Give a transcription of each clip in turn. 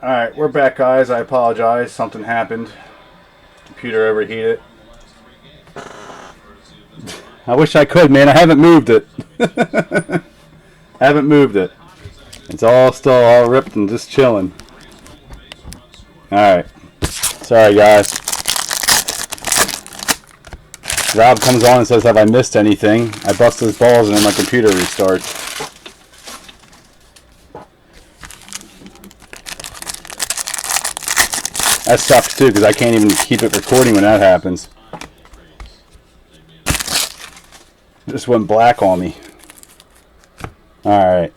Alright, we're back, guys. I apologize. Something happened. Computer overheated. I wish I could, man. I haven't moved it. Haven't moved it. It's all still all ripped and just chilling. Alright. Sorry, guys. Rob comes on and says, have I missed anything? I bust his balls and then my computer restarts. That sucks too, because I can't even keep it recording when that happens. Just went black on me. Alright.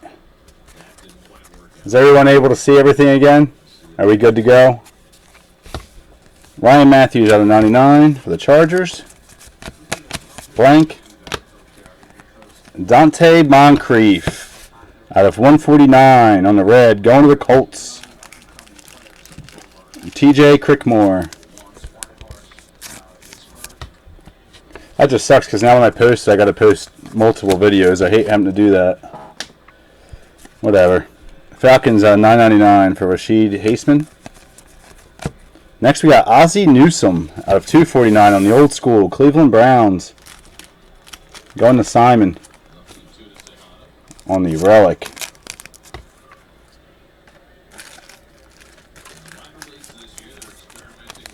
Is everyone able to see everything again? Are we good to go? Ryan Matthews out of 99 for the Chargers. Blank. Dante Moncrief out of 149 on the red, going to the Colts. TJ Crickmore. That just sucks because now when I post it, I got to post multiple videos. I hate having to do that. Whatever. Falcons $9.99 for Rashid Haseman. Next we got Ozzie Newsome out of 249 on the old school Cleveland Browns. Going to Simon on the relic.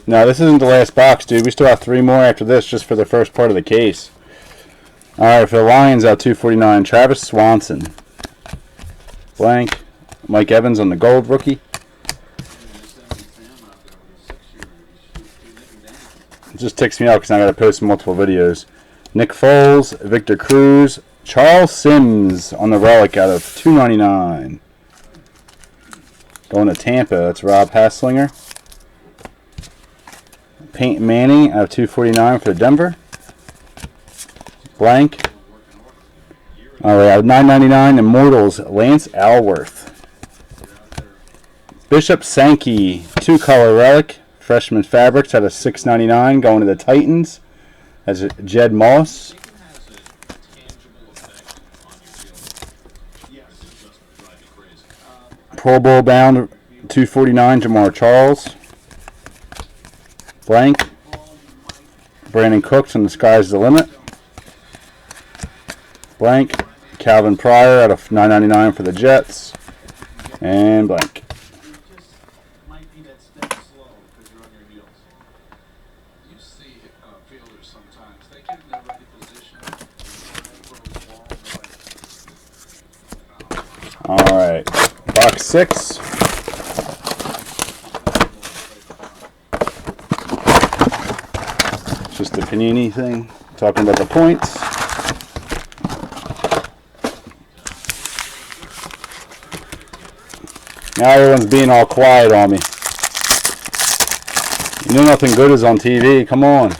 No, this isn't the last box, dude. We still have 3 more after this just for the first part of the case. Alright, for the Lions out 249, Travis Swanson. Blank. Mike Evans on the gold rookie. It just ticks me out because I got to post multiple videos. Nick Foles, Victor Cruz, Charles Sims on the relic out of 299. Going to Tampa, that's Rob Hasslinger. Peyton Manning out of 249 for Denver. Blank. Alright, out of 999, Immortals, Lance Alworth. Bishop Sankey, 2-color relic, freshman fabrics out of 699, going to the Titans. That's Jed Moss. Pro Bowl bound, 249, Jamar Charles. Blank. Brandon Cooks and the Sky's the Limit. Blank. Calvin Pryor out of $9.99 for the Jets. And blank. Alright. Box 6. Just the Panini thing, talking about the points. Now everyone's being all quiet on me. You know nothing good is on TV, come on.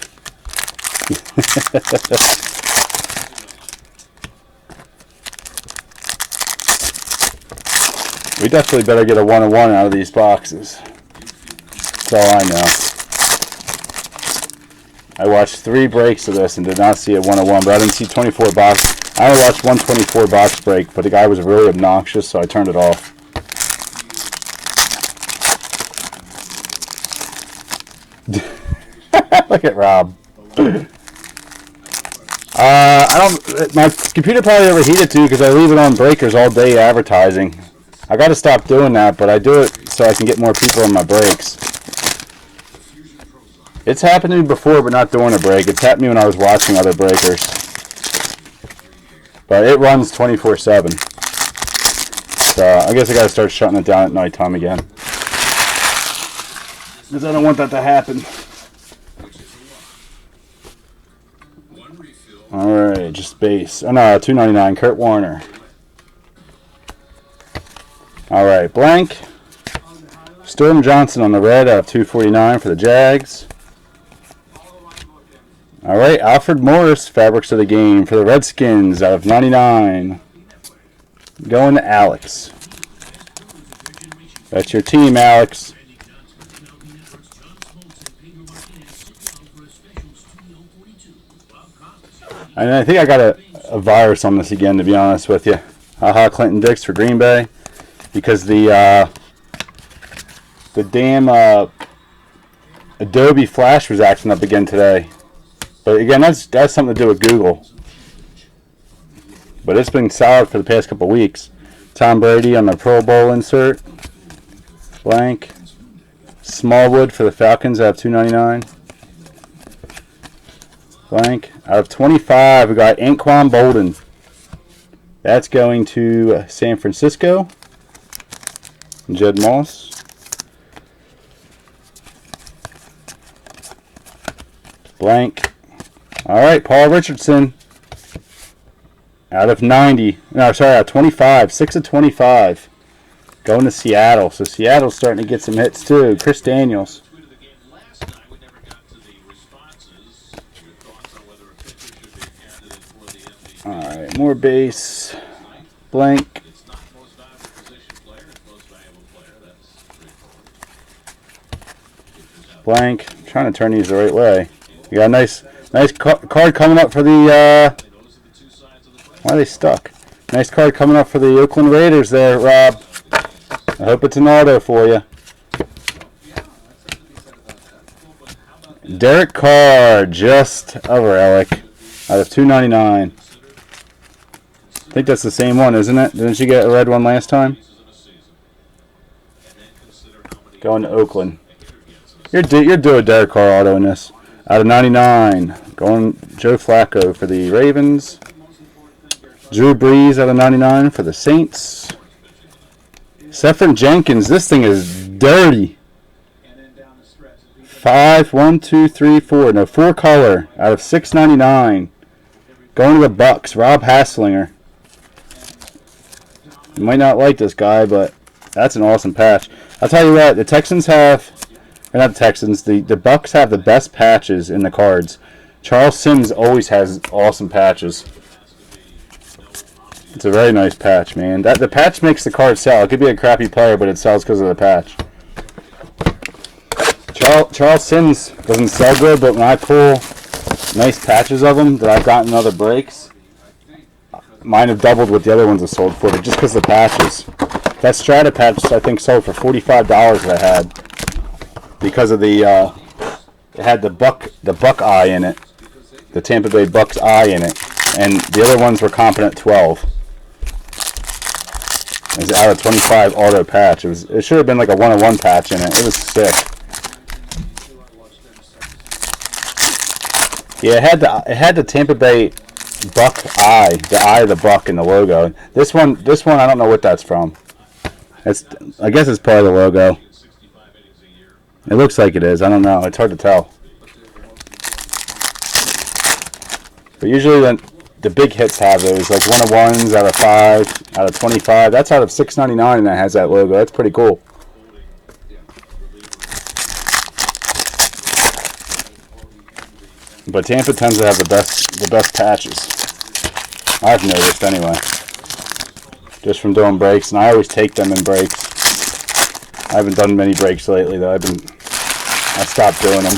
We definitely better get a 1-1 out of these boxes. That's all I know. I watched 3 breaks of this and did not see a 101, but I didn't see 24 box. I only watched 124 box break, but the guy was really obnoxious, so I turned it off. Look at Rob. My computer probably overheated too because I leave it on breakers all day advertising. I got to stop doing that, but I do it so I can get more people on my breaks. It's happened to me before, but not during a break. It's happened to me when I was watching other breakers. But it runs 24/7. So I guess I got to start shutting it down at nighttime again. Because I don't want that to happen. Alright, just base. Oh no, $2.99, Kurt Warner. Alright, blank. Storm Johnson on the red out of 249 for the Jags. Alright, Alfred Morris, fabrics of the game for the Redskins out of 99. Going to Alex. That's your team, Alex. And I think I got a virus on this again, to be honest with you. Haha, Clinton Dix for Green Bay. Because the The damn Adobe Flash was acting up again today. But again, that's something to do with Google. But it's been solid for the past couple weeks. Tom Brady on the Pro Bowl insert. Blank. Smallwood for the Falcons out of $2.99. Blank. Out of 25, we got Anquan Bolden. That's going to San Francisco. Jed Moss. Blank. All right, Paul Richardson. Out of 90. No, sorry, out of 25. 6 of 25. Going to Seattle. So Seattle's starting to get some hits too. Chris Daniels. All right, more base. Blank. Blank. I'm trying to turn these the right way. You got a nice card coming up for the. Why are they stuck? Nice card coming up for the Oakland Raiders there, Rob. I hope it's an auto for you. Derek Carr, just a relic, out of $2.99. I think that's the same one, isn't it? Didn't you get a red one last time? Going to Oakland. You're due a Derek Carr auto in this. Out of 99. Going Joe Flacco for the Ravens. Drew Brees out of 99 for the Saints. Sefton Jenkins. This thing is dirty. 1, 2, 3, 4. No, 4 color out of $6.99. Going to the Bucks. Rob Hasslinger. You might not like this guy, but that's an awesome patch. I'll tell you what, the Texans have, or not the Texans, the Bucks have the best patches in the cards. Charles Sims always has awesome patches. It's a very nice patch, man. The patch makes the card sell. It could be a crappy player, but it sells because of the patch. Charles Sims doesn't sell good, but when I pull nice patches of them that I've gotten in other breaks, mine have doubled what the other ones have sold for, but just because of the patches. That Strata patch, I think, sold for $45 that I had. Because of the, it had the Buck eye in it. The Tampa Bay Bucks eye in it. And the other ones were comping at 12. It was out of 25 auto patch. It should have been like a 1-on-1 patch in it. It was sick. Yeah, it had the Tampa Bay Buck eye, the eye of the buck in the logo. This one, I don't know what that's from. I guess it's part of the logo. It looks like it is. I don't know. It's hard to tell. But usually the big hits have those, like 1-on-1s out of 5, out of 25. That's out of $6.99, and that has that logo. That's pretty cool. But Tampa tends to have the best patches. I've noticed anyway. Just from doing breaks, and I always take them in breaks. I haven't done many breaks lately though. I stopped doing them.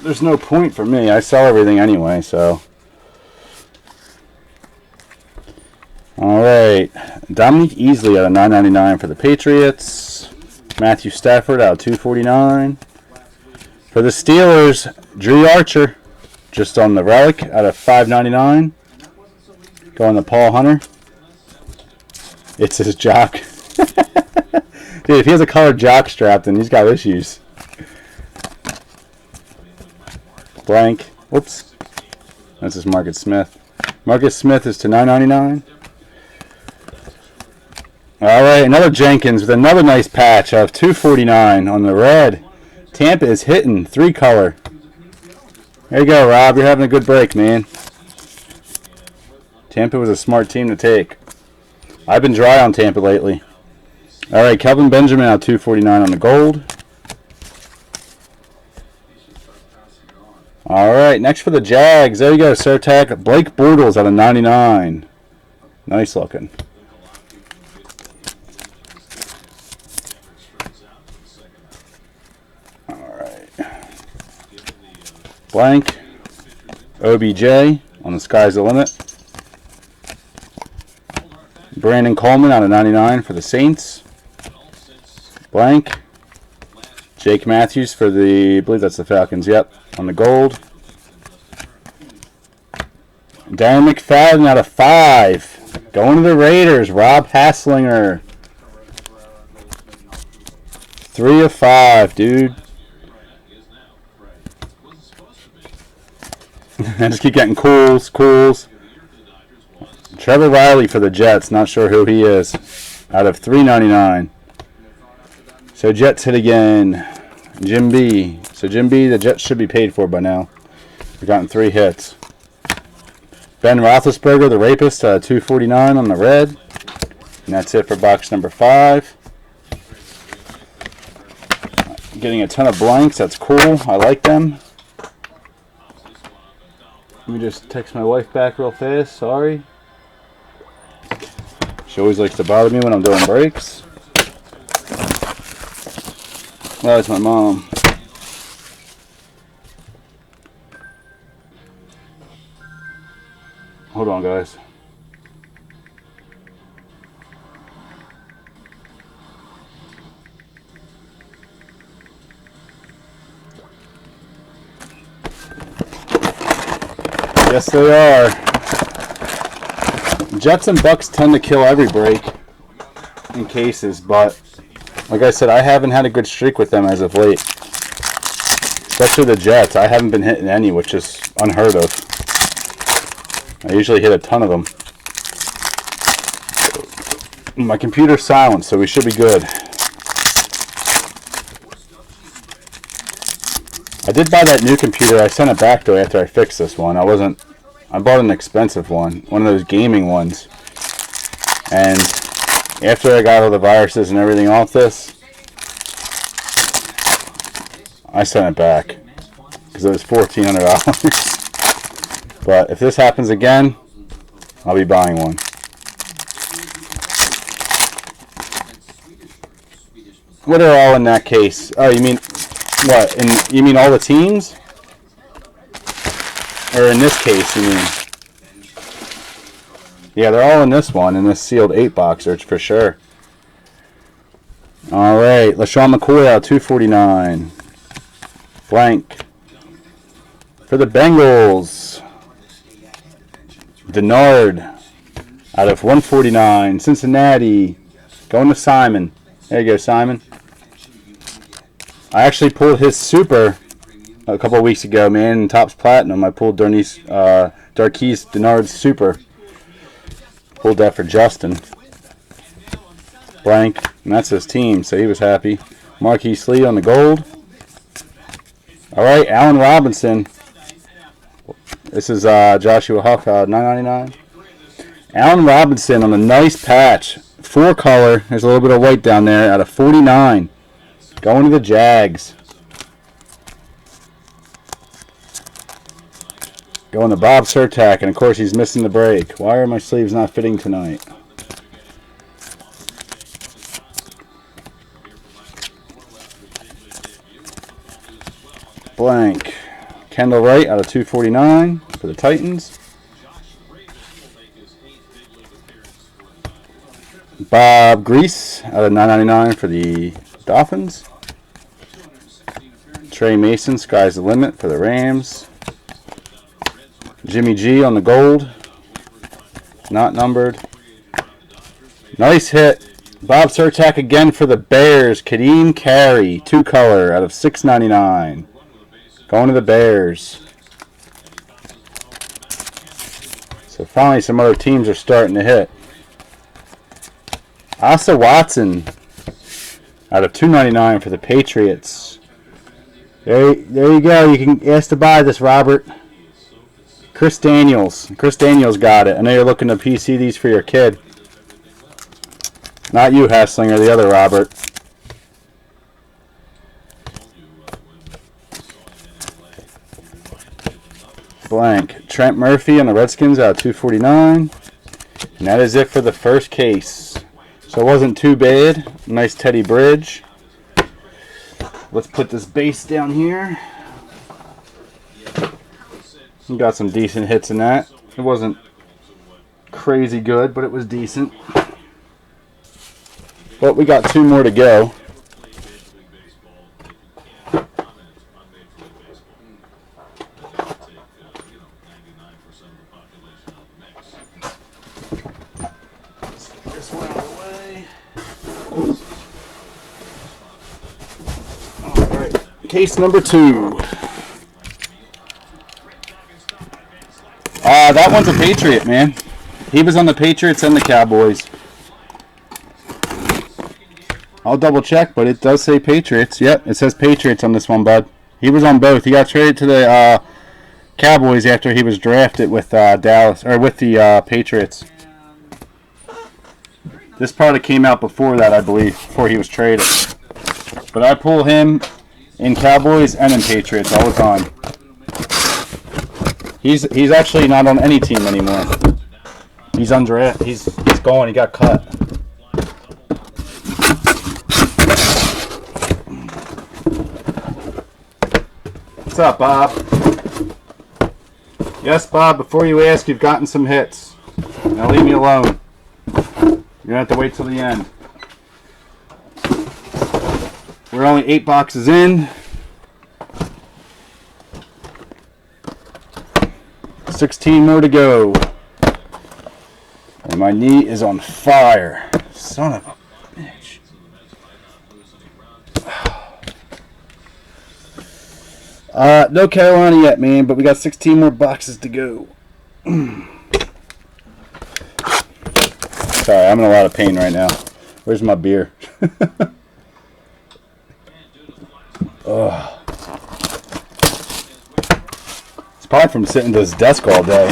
There's no point for me. I sell everything anyway, so. All right, Dominique Easley out of $9.99 for the Patriots. Matthew Stafford out of $2.49. For the Steelers, Drew Archer, just on the relic, out of $5.99. Going to Paul Hunter. It's his jock. Dude, if he has a colored jock strap, then he's got issues. Blank. Whoops. This is Marcus Smith. Marcus Smith is to $9.99. All right, another Jenkins with another nice patch of $2.49 on the red. Tampa is hitting 3-color. There you go, Rob. You're having a good break, man. Tampa was a smart team to take. I've been dry on Tampa lately. All right, Kelvin Benjamin out $2.49 on the gold. All right, next for the Jags. There you go, Sertac. Blake Bortles out of $99. Nice looking. Blank. OBJ on the Sky's the Limit. Brandon Coleman out of $99 for the Saints. Blank. Jake Matthews for the, I believe that's the Falcons, yep, on the gold. Darren McFadden out of 5. Going to the Raiders, Rob Hasslinger. 3 of 5, dude. I just keep getting cools. Trevor Riley for the Jets. Not sure who he is. Out of $3.99. So Jets hit again. Jim B. So Jim B, the Jets should be paid for by now. We've gotten 3 hits. Ben Roethlisberger, the rapist, $2.49 on the red. And that's it for box number 5. Getting a ton of blanks. That's cool. I like them. Let me just text my wife back real fast. Sorry. She always likes to bother me when I'm doing breaks. Well, that's my mom. Hold on, guys. Yes, they are. Jets and Bucks tend to kill every break in cases, but like I said, I haven't had a good streak with them as of late. Especially the Jets. I haven't been hitting any, which is unheard of. I usually hit a ton of them. My computer's silent, so we should be good. I did buy that new computer. I sent it back though after I fixed this one. I bought an expensive one of those gaming ones. And after I got all the viruses and everything off this, I sent it back because it was $1,400. But if this happens again, I'll be buying one. What are all in that case? Oh, you mean what? You mean all the teams? Or in this case, you mean? Yeah, they're all in this one, in this sealed 8-boxer for sure. All right, LaShawn McCoy out $2.49. Blank. For the Bengals, Denard out of $1.49. Cincinnati, going to Simon. There you go, Simon. I actually pulled his super a couple of weeks ago, man, in Topps Platinum. I pulled Darquise Denard's super. Pulled that for Justin. Blank. And that's his team, so he was happy. Marquise Lee on the gold. All right, Allen Robinson. This is Joshua Huck, $9.99. Allen Robinson on a nice patch. 4-color. There's a little bit of white down there out of 49. Going to the Jags. Going to Bob Surtak, and of course he's missing the break. Why are my sleeves not fitting tonight? Blank. Kendall Wright out of $2.49 for the Titans. Bob Grease out of $9.99 for the Dolphins. Trey Mason, sky's the limit for the Rams. Jimmy G on the gold. Not numbered. Nice hit. Bob Surtak again for the Bears. Kadeem Carey, 2-color out of $6.99. Going to the Bears. So finally some other teams are starting to hit. Asa Watson out of $2.99 for the Patriots. There you go. You can ask to buy this, Robert. Chris Daniels. Chris Daniels got it. I know you're looking to PC these for your kid. Not you, Hasslinger, the other Robert. Blank. Trent Murphy on the Redskins out of $2.49. And that is it for the first case. So it wasn't too bad. Nice Teddy Bridge. Let's put this base down here. We got some decent hits in that. It wasn't crazy good, but it was decent. But we got 2 more to go. Case number 2. That one's a Patriot, man. He was on the Patriots and the Cowboys. I'll double check, but it does say Patriots. Yep, it says Patriots on this one, bud. He was on both. He got traded to the Cowboys after he was drafted with Dallas or with the Patriots. This product came out before that, I believe, before he was traded. But I pull him in Cowboys and in Patriots all the time. He's actually not on any team anymore. He's undrafted. He's gone. He got cut. What's up, Bob? Yes, Bob. Before you ask, you've gotten some hits. Now leave me alone. You're gonna have to wait till the end. We're only 8 boxes in. 16 more to go. And my knee is on fire. Son of a bitch. No Carolina yet, man, but we got 16 more boxes to go. Sorry, I'm in a lot of pain right now. Where's my beer? Ugh. It's probably from sitting at this desk all day.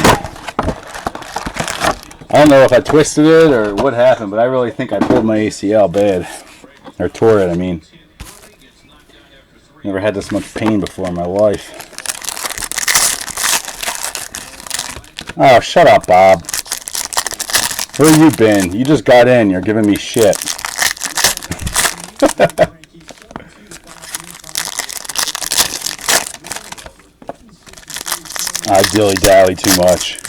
I don't know if I twisted it or what happened, but I really think I pulled my ACL bad. Or tore it, I mean. Never had this much pain before in my life. Oh, shut up, Bob. Where you been? You just got in. You're giving me shit. I dilly-dally too much.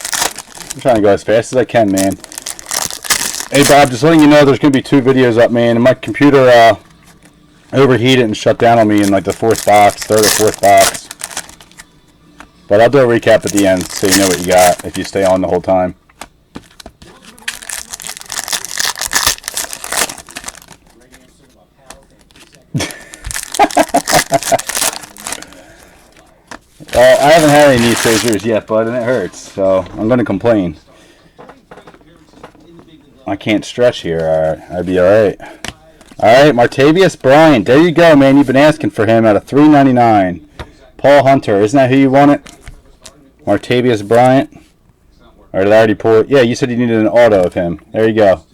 I'm trying to go as fast as I can, man. Hey, Bob, just letting you know there's going to be 2 videos up, man. And my computer overheated and shut down on me in like the 4th box, 3rd or 4th box. But I'll do a recap at the end so you know what you got if you stay on the whole time. Well, I haven't had any knee surgeries yet, bud, and it hurts, so I'm going to complain. I can't stretch here. Alright, I'd be alright. Alright, Martavius Bryant. There you go, man. You've been asking for him at a $3.99. Paul Hunter. Isn't that who you wanted? Martavius Bryant. Or did I already pull it? Yeah, you said you needed an auto of him. There you go.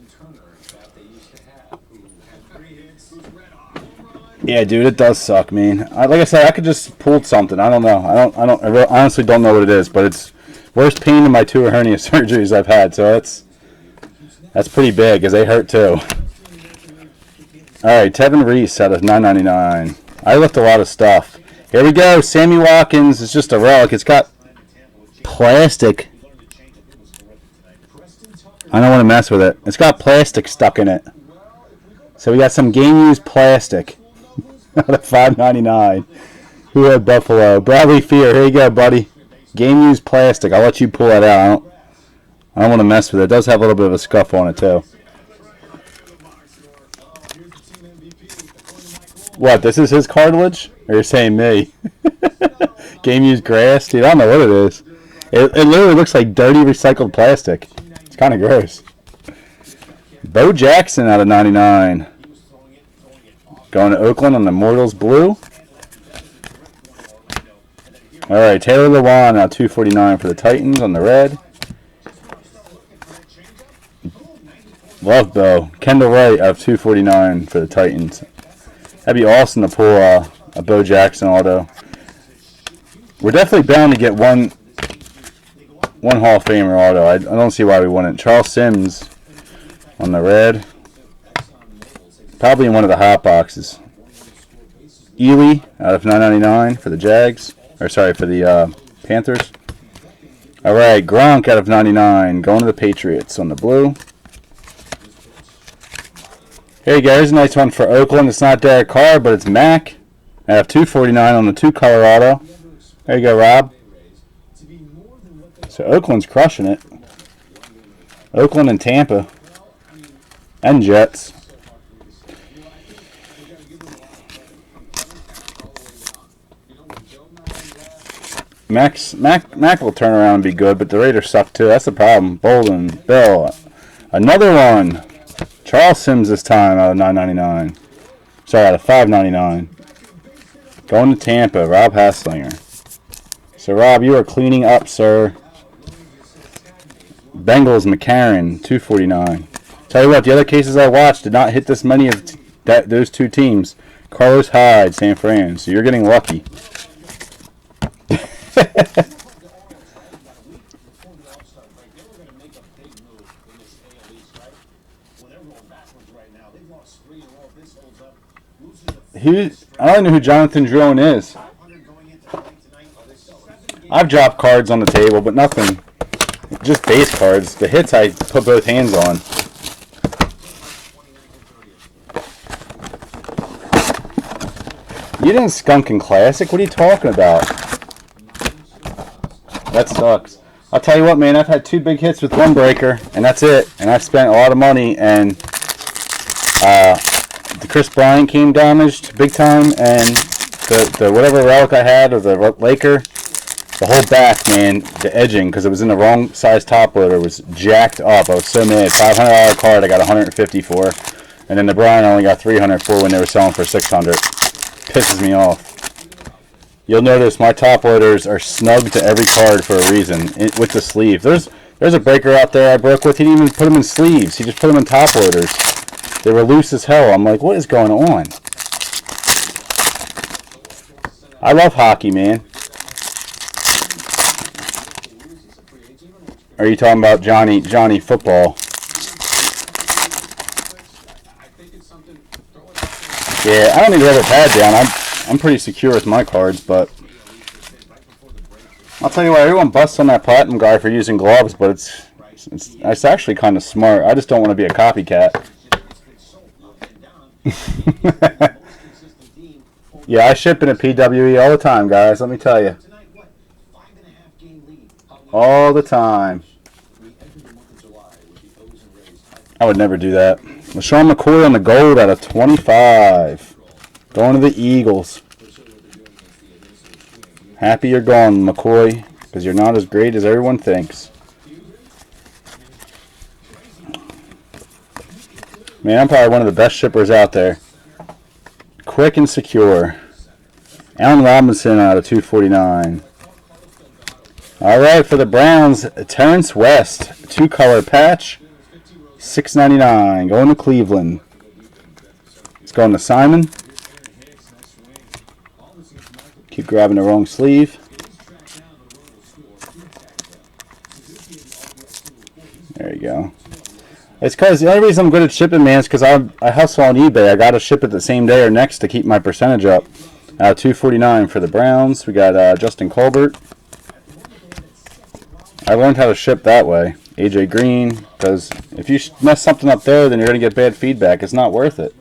Yeah, dude, it does suck, man. Like I said, I could just pull something. I don't know. I honestly don't know what it is, but it's worst pain than my 2 hernia surgeries I've had. So that's pretty big, because they hurt too. All right, Tevin Reese out of $9.99. I left a lot of stuff. Here we go. Sammy Watkins is just a relic. It's got plastic. I don't want to mess with it. It's got plastic stuck in it. So we got some game-used plastic. Out of $5.99. Who had Buffalo? Bradley Fear. Here you go, buddy. Game-used plastic. I'll let you pull that out. I don't want to mess with it. It does have a little bit of a scuff on it, too. What? This is his cartilage? Or you're saying me? Game-used grass? Dude, I don't know what it is. It literally looks like dirty recycled plastic. It's kind of gross. Bo Jackson out of $99. Going to Oakland on the Immortals Blue. All right, Taylor Lewan now $2.49 for the Titans on the red. Love Bo. Kendall Wright out of $2.49 for the Titans. That'd be awesome to pull a Bo Jackson auto. We're definitely bound to get one Hall of Famer auto. I don't see why we wouldn't. Charles Sims on the red. Probably in one of the hot boxes. Ely out of $9.99 for the Jags. Or sorry, for the Panthers. Alright, Gronk out of $99. Going to the Patriots on the blue. Here you go. Here's a nice one for Oakland. It's not Derek Carr, but it's Mac. I have $2.49 on the 2-color auto. There you go, Rob. So Oakland's crushing it. Oakland and Tampa. And Jets. Mac will turn around and be good, but the Raiders suck too. That's the problem. Bolden, Bill, another one. Charles Sims this time out of 9.99. Sorry, out of 5.99. Going to Tampa, Rob Hasslinger. So Rob, you are cleaning up, sir. Bengals, McCarron, 249. Tell you what, the other cases I watched did not hit this many of those two teams. Carlos Hyde, San Fran. So you're getting lucky. I don't know who Jonathan Drone is. I've dropped cards on the table, but nothing. Just base cards. The hits I put both hands on. You didn't skunk in Classic? What are you talking about? That sucks. I'll tell you what, man. I've had 2 big hits with one breaker, and that's it. And I've spent a lot of money, and the Chris Bryant came damaged big time, and the whatever relic I had, or the Laker, the whole back, man, the edging, because it was in the wrong size top loader, was jacked up. I was so mad. $500 card, I got $150 for, and then the Bryant only got $300 for when they were selling for $600. Pisses me off. You'll notice my top loaders are snug to every card for a reason, with the sleeve. There's a breaker out there I broke with. He didn't even put them in sleeves. He just put them in top loaders. They were loose as hell. I'm like, what is going on? I love hockey, man. Are you talking about Johnny football? Yeah, I don't need to have a pad down. I'm pretty secure with my cards, but I'll tell you what, everyone busts on that Platinum guy for using gloves, but it's actually kind of smart. I just don't want to be a copycat. Yeah, I ship in a PWE all the time, guys. Let me tell you, all the time. I would never do that. LaShawn McCoy on the gold out of 25. Going to the Eagles. Happy you're gone, McCoy, because you're not as great as everyone thinks. Man, I'm probably one of the best shippers out there. Quick and secure. Allen Robinson out of 249. All right, for the Browns, Terrence West, 2-color patch. $6.99. Going to Cleveland. It's going to Simon. Keep grabbing the wrong sleeve. There you go. It's because the only reason I'm good at shipping, man, is because I hustle on eBay. I got to ship it the same day or next to keep my percentage up. $2.49 for the Browns. We got Justin Colbert. I learned how to ship that way. AJ Green, because if you mess something up there, then you're going to get bad feedback. It's not worth it.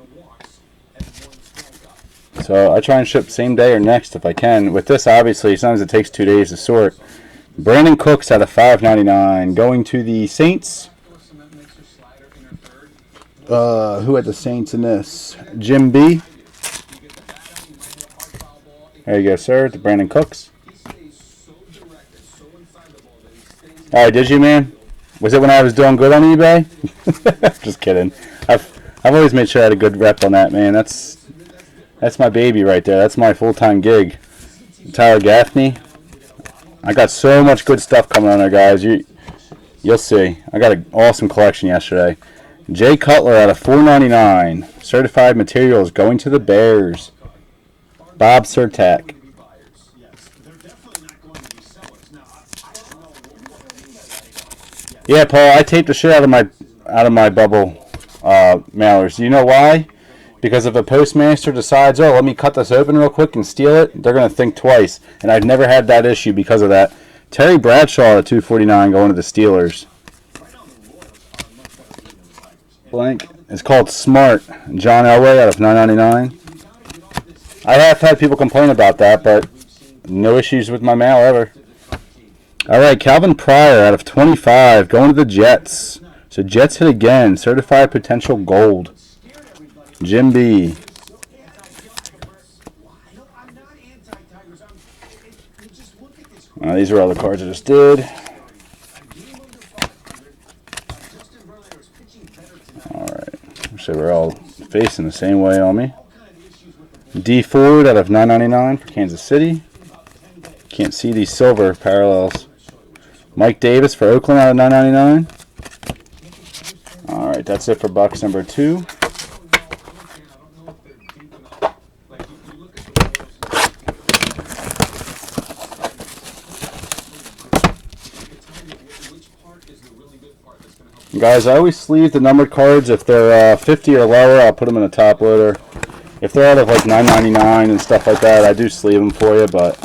So I try and ship same day or next if I can. With this, obviously, sometimes it takes 2 days to sort. Brandon Cooks out of $5.99. Going to the Saints. Who had the Saints in this? Jim B. There you go, sir. The Brandon Cooks. All right, did you, man? Was it when I was doing good on eBay? Just kidding. I've always made sure I had a good rep on that, man. That's my baby right there. That's my full-time gig. Tyler Gaffney. I got so much good stuff coming on there, guys. You'll see. I got an awesome collection yesterday. Jay Cutler out of $4.99. Certified materials going to the Bears. Bob Surtak. Yeah, Paul, I taped the shit out of my bubble mailers. Do you know why? Because if a postmaster decides, oh, let me cut this open real quick and steal it, they're going to think twice. And I've never had that issue because of that. Terry Bradshaw at $2.49 going to the Steelers. Blank. It's called Smart. John Elway out of $9.99. I have had people complain about that, but no issues with my mail ever. All right, Calvin Pryor out of 25 going to the Jets. So Jets hit again. Certified potential gold. Jim B. These are all the cards I just did. Alright. So we're all facing the same way on me. D Ford out of 9.99 for Kansas City. Can't see these silver parallels. Mike Davis for Oakland out of 9.99. Alright, that's it for box number 2. Guys, I always sleeve the numbered cards. If they're 50 or lower, I'll put them in a top loader. If they're out of like 9.99 and stuff like that, I do sleeve them for you, but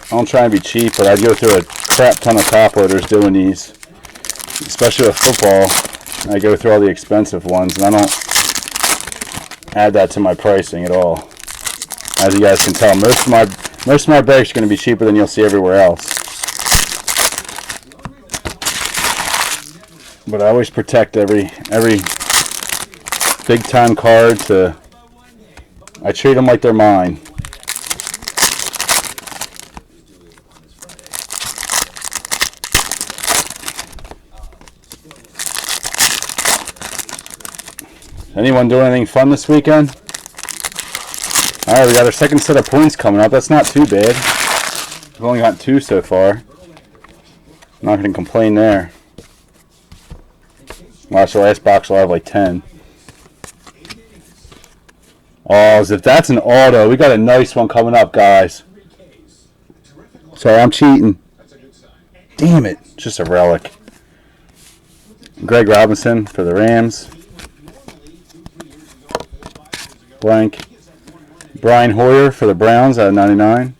I don't try and be cheap, but I go through a crap ton of top loaders doing these, especially with football. I go through all the expensive ones, and I don't add that to my pricing at all. As you guys can tell, most of my breaks are going to be cheaper than you'll see everywhere else. But I always protect every big time card. I treat them like they're mine. Anyone doing anything fun this weekend? Alright, we got our second set of points coming up. That's not too bad. We've only got 2 so far. I'm not going to complain there. Watch, the last box will have like 10. Oh, as if that's an auto. We got a nice one coming up, guys. Sorry, I'm cheating. Damn it. It's just a relic. Greg Robinson for the Rams. Blank. Brian Hoyer for the Browns out of 99.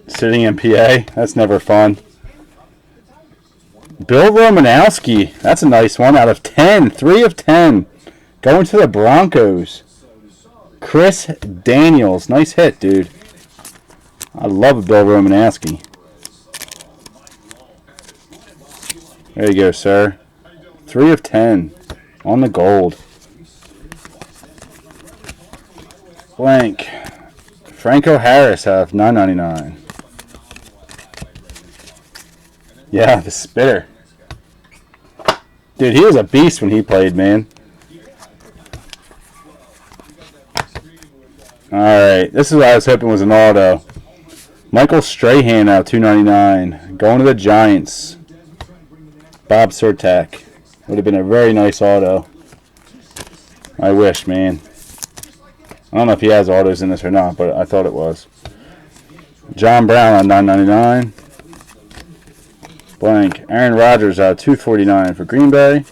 Sitting MPA. That's never fun. Bill Romanowski. That's a nice one out of 10. 3 of 10. Going to the Broncos. Chris Daniels. Nice hit, dude. I love Bill Romanowski. There you go, sir. 3 of 10. On the gold. Blank. Franco Harris out of 9.99. Yeah, the spitter. Dude, he was a beast when he played, man. Alright, this is what I was hoping was an auto. Michael Strahan out of 2.99. Going to the Giants. Bob Surtak. Would have been a very nice auto. I wish, man. I don't know if he has autos in this or not, but I thought it was. John Brown on 9.99. Blank. Aaron Rodgers out of 2.49 for Green Bay.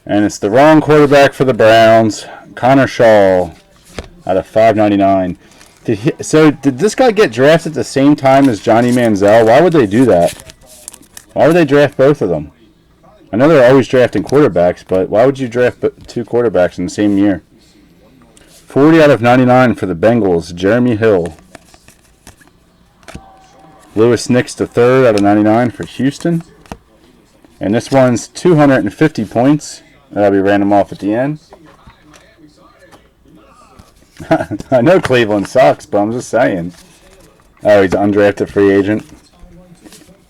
And it's the wrong quarterback for the Browns. Connor Shaw out of 5.99. Did this guy get drafted at the same time as Johnny Manziel? Why would they do that? Why would they draft both of them? I know they're always drafting quarterbacks, but why would you draft 2 quarterbacks in the same year? 40 out of 99 for the Bengals, Jeremy Hill. Lewis Nix III out of 99 for Houston. And this one's 250 points. That'll be random off at the end. I know Cleveland sucks, but I'm just saying. Oh, he's an undrafted free agent.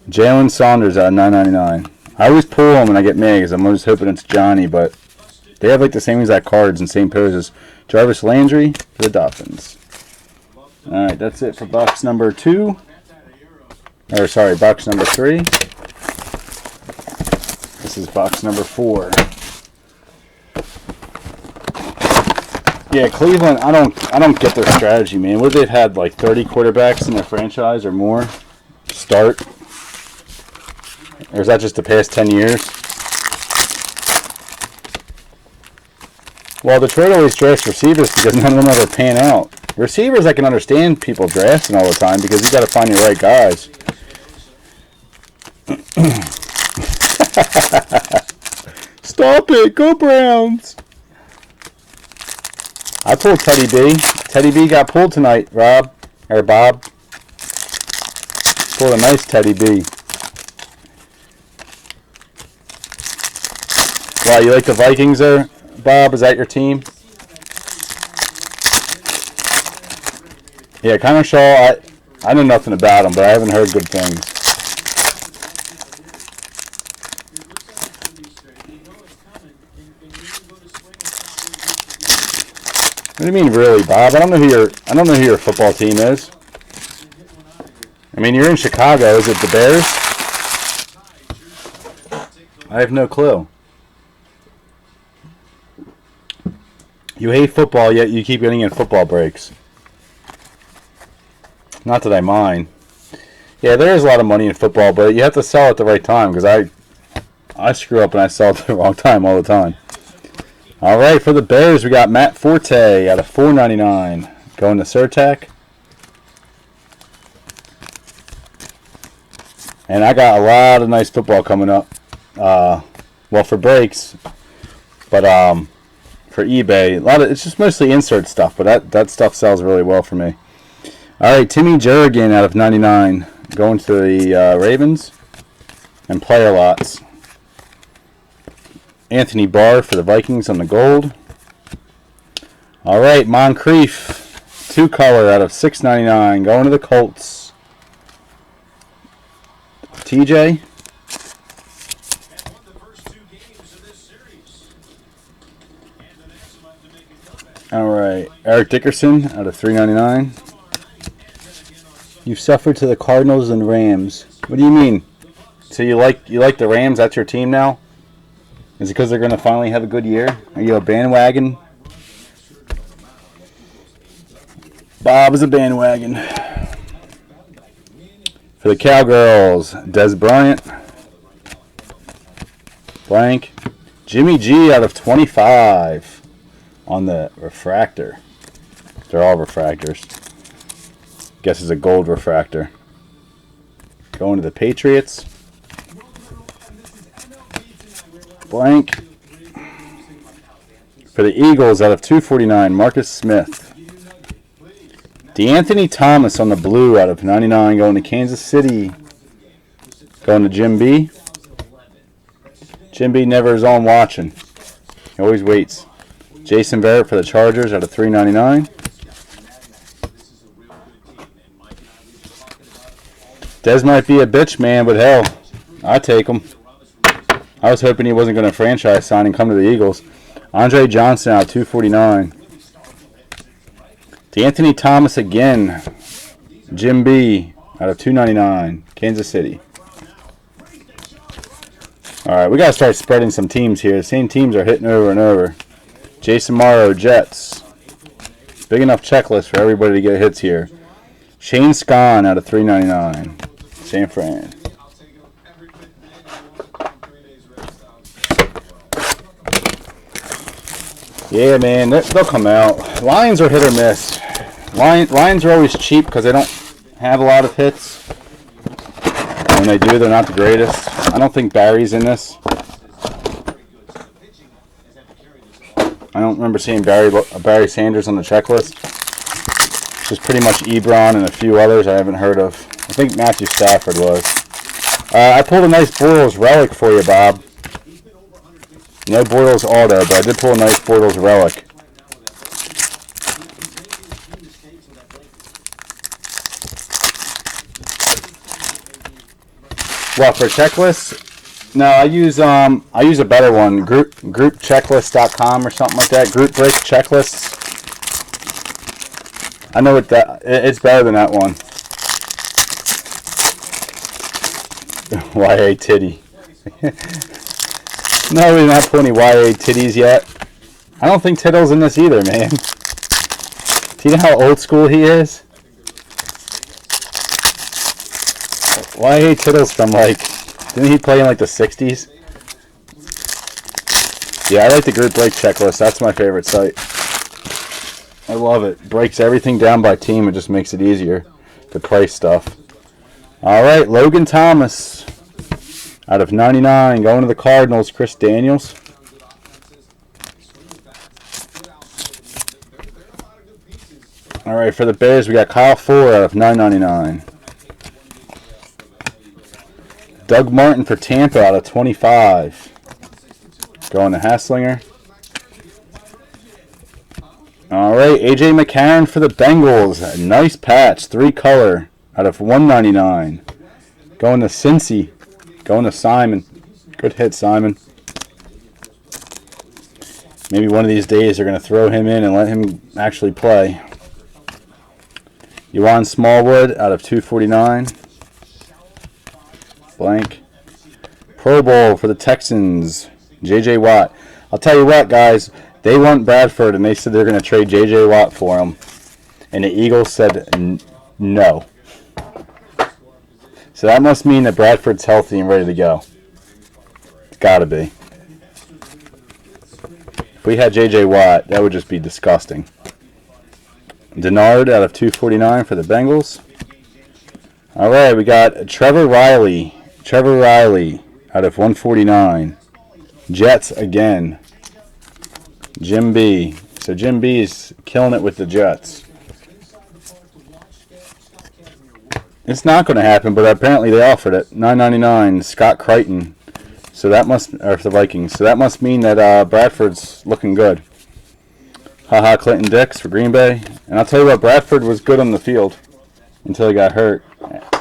Jalen Saunders out of 9.99. I always pull them when I get mad because I'm always hoping it's Johnny, but they have like the same exact cards and same poses. Jarvis Landry for the Dolphins. Alright, that's it for box number 2. Or sorry, box number 3. This is box number 4. Yeah, Cleveland, I don't get their strategy, man. What if they've had like 30 quarterbacks in their franchise or more start? Or is that just the past 10 years? Well, Detroit always drafts receivers because none of them ever pan out. Receivers, I can understand people drafting all the time because you got to find your right guys. Stop it! Go Browns! I pulled Teddy B. Teddy B got pulled tonight, Rob. Or Bob. Pulled a nice Teddy B. Wow, you like the Vikings there, Bob? Is that your team? Yeah, Connor Shaw, I know nothing about him, but I haven't heard good things. What do you mean, really, Bob? I don't know who your football team is. I mean, you're in Chicago. Is it the Bears? I have no clue. You hate football, yet you keep getting in football breaks. Not that I mind. Yeah, there is a lot of money in football, but you have to sell at the right time, because I screw up and I sell at the wrong time all the time. All right, for the Bears, we got Matt Forte out of $4.99. Going to Surtac. And I got a lot of nice football coming up. Well, for breaks, but for eBay, it's just mostly insert stuff, but that stuff sells really well for me. All right, Timmy Jerrigan out of 99, going to the Ravens, and player lots. Anthony Barr for the Vikings on the gold. All right, Moncrief, 2-color out of $6.99, going to the Colts. TJ. All right, Eric Dickerson out of $3.99. You've suffered to the Cardinals and Rams. What do you mean? So you like the Rams? That's your team now? Is it because they're going to finally have a good year? Are you a bandwagon? Bob is a bandwagon. For the Cowgirls, Des Bryant. Blank. Jimmy G out of 25 on the refractor. They're all refractors. Guess it's a gold refractor. Going to the Patriots. Blank. For the Eagles, out of 249, Marcus Smith. DeAnthony Thomas on the blue out of 99, going to Kansas City. Going to Jim B. Jim B never is on watching. He always waits. Jason Barrett for the Chargers out of 399. Des might be a bitch, man, but hell, I take him. I was hoping he wasn't going to franchise sign and come to the Eagles. Andre Johnson out of 249. DeAnthony Thomas again. Jim B out of 299. Kansas City. All right, we got to start spreading some teams here. The same teams are hitting over and over. Jason Morrow, Jets. Big enough checklist for everybody to get hits here. Shane Scon out of 399. San Fran. Yeah, man, they'll come out. Lions are hit or miss. Lions are always cheap because they don't have a lot of hits. When they do, they're not the greatest. I don't think Barry's in this. I don't remember seeing Barry Sanders on the checklist. Just pretty much Ebron and a few others I haven't heard of. I think Matthew Stafford was. I pulled a nice Bortles relic for you, Bob. No Bortles auto, but I did pull a nice Bortles relic. Well, for checklists, no, I use a better one, groupchecklist.com or something like that. Group break checklists. I know it's better than that one. YA titty. No, we didn't have to put any YA titties yet. I don't think Tittle's in this either, man. Do you know how old school he is? YA Tittle's from didn't he play in the 60s? Yeah, I like the group break checklist. That's my favorite site. I love it. Breaks everything down by team. It just makes it easier to price stuff. All right, Logan Thomas out of 99, going to the Cardinals, Chris Daniels. All right, for the Bears, we got Kyle Fuller out of 999. Doug Martin for Tampa out of 25. Going to Hasslinger. All right, A.J. McCarron for the Bengals. Nice patch, 3-color out of 199. Going to Cincy. Going to Simon. Good hit, Simon. Maybe one of these days they're going to throw him in and let him actually play. Yuan Smallwood out of 249. Blank. Pro Bowl for the Texans. J.J. Watt. I'll tell you what, guys. They want Bradford, and they said they're going to trade J.J. Watt for him. And the Eagles said no. So that must mean that Bradford's healthy and ready to go. It's got to be. If we had J.J. Watt, that would just be disgusting. Denard out of 249 for the Bengals. All right, we got Trevor Riley. Trevor Riley out of 149. Jets again. Jim B. So Jim B is killing it with the Jets. It's not going to happen, but apparently they offered it. $9.99. Scott Crichton. So that must, or the Vikings. So that must mean that Bradford's looking good. Haha, Clinton Dix for Green Bay. And I'll tell you what, Bradford was good on the field until he got hurt.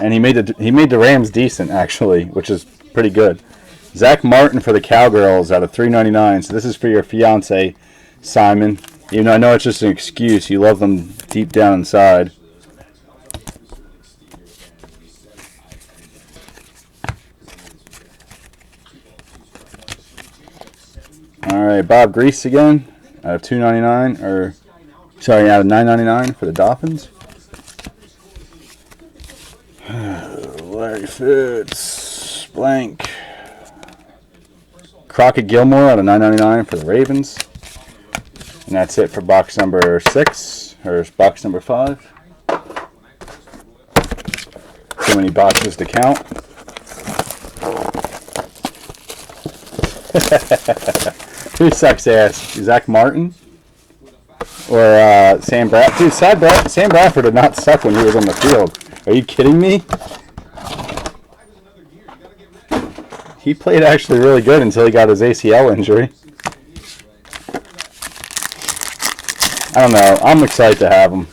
And he made the Rams decent, actually, which is pretty good. Zach Martin for the Cowgirls out of $3.99. So this is for your fiance, Simon. Even though I know it's just an excuse, you love them deep down inside. All right, Bob Grease again out of $2.99, or sorry, out of $9.99 for the Dolphins. Larry Fitz, blank. Crockett Gilmore out of $9.99 for the Ravens. And that's it for box number 6, or box number 5. Too many boxes to count. Who sucks ass? Zach Martin? Or Sam Bradford? Dude, Sam Bradford did not suck when he was on the field. Are you kidding me? He played actually really good until he got his ACL injury. I don't know. I'm excited to have him.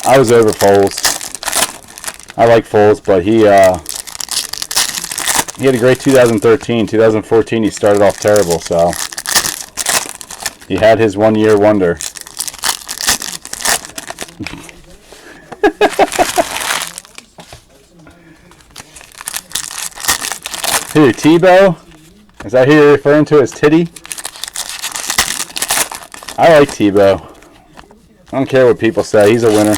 I was over Foles. I like Foles, but he had a great 2013. 2014, he started off terrible, so he had his one-year wonder. Who, Tebow? Is that who you're referring to as Titty? I like Tebow. I don't care what people say. He's a winner.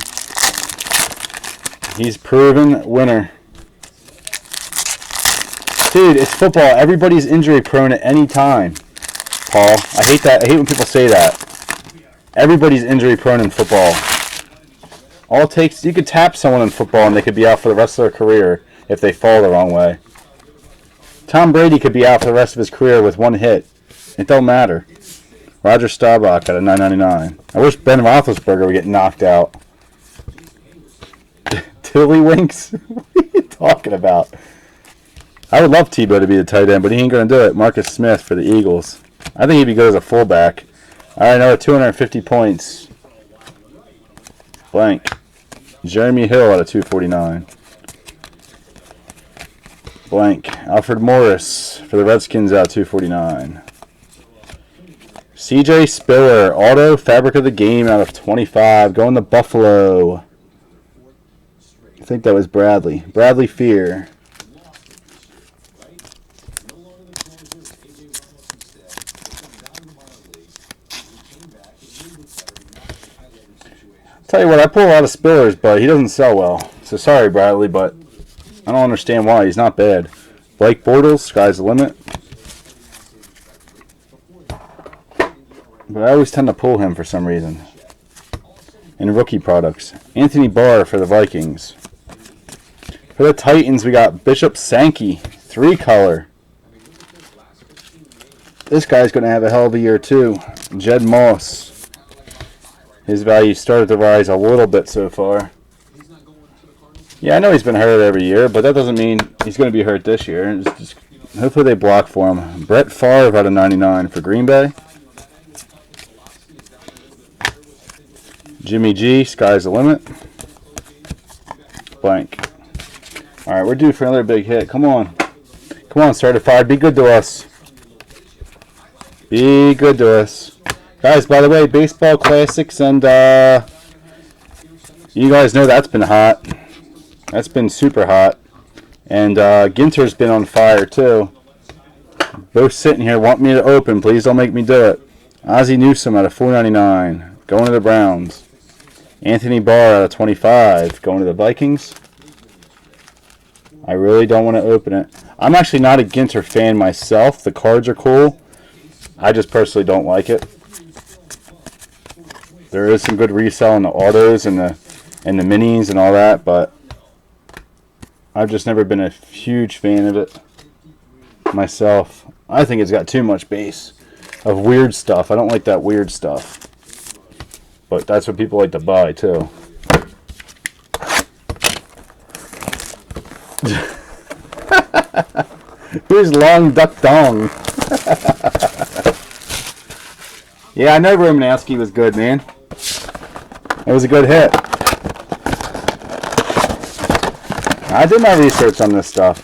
He's proven winner. Dude, it's football. Everybody's injury prone at any time. Paul, I hate that. I hate when people say that. Everybody's injury prone in football. All it takes, you could tap someone in football and they could be out for the rest of their career if they fall the wrong way. Tom Brady could be out for the rest of his career with one hit. It don't matter. Roger Staubach at a $9.99. I wish Ben Roethlisberger would get knocked out. Tiddlywinks? What are you talking about? I would love Tebow to be the tight end, but he ain't going to do it. Marcus Smith for the Eagles. I think he'd be good as a fullback. All right, another 250 points. Blank. Jeremy Hill at a 249. Blank. Alfred Morris for the Redskins out 249. CJ Spiller, auto fabric of the game out of 25. Going to Buffalo. I think that was Bradley. Bradley Fear. Tell you what, I pull a lot of Spillers, but he doesn't sell well. So sorry, Bradley, but I don't understand why. He's not bad. Blake Bortles, sky's the limit. But I always tend to pull him for some reason. And rookie products. Anthony Barr for the Vikings. For the Titans, we got Bishop Sankey, 3-color. This guy's going to have a hell of a year, too. Jed Moss. His value started to rise a little bit so far. Yeah, I know he's been hurt every year, but that doesn't mean he's going to be hurt this year. It's just Hopefully they block for him. Brett Favre out of 99 for Green Bay. Jimmy G, sky's the limit. Blank. Alright, we're due for another big hit. Come on. Come on, certified. Be good to us. Be good to us. Guys, by the way, Baseball Classics and you guys know that's been hot. That's been super hot. And Ginter's been on fire too. Both sitting here want me to open. Please don't make me do it. Ozzie Newsome out of 499. Going to the Browns. Anthony Barr out of 25. Going to the Vikings. I really don't want to open it. I'm actually not a Ginter fan myself. The cards are cool. I just personally don't like it. There is some good resell in the autos and the minis and all that, but I've just never been a huge fan of it myself. I think it's got too much base of weird stuff. I don't like that weird stuff. But that's what people like to buy too. Who's Long Duck Dong? Yeah, I know Romanowski was good, man. It was a good hit. I did my research on this stuff.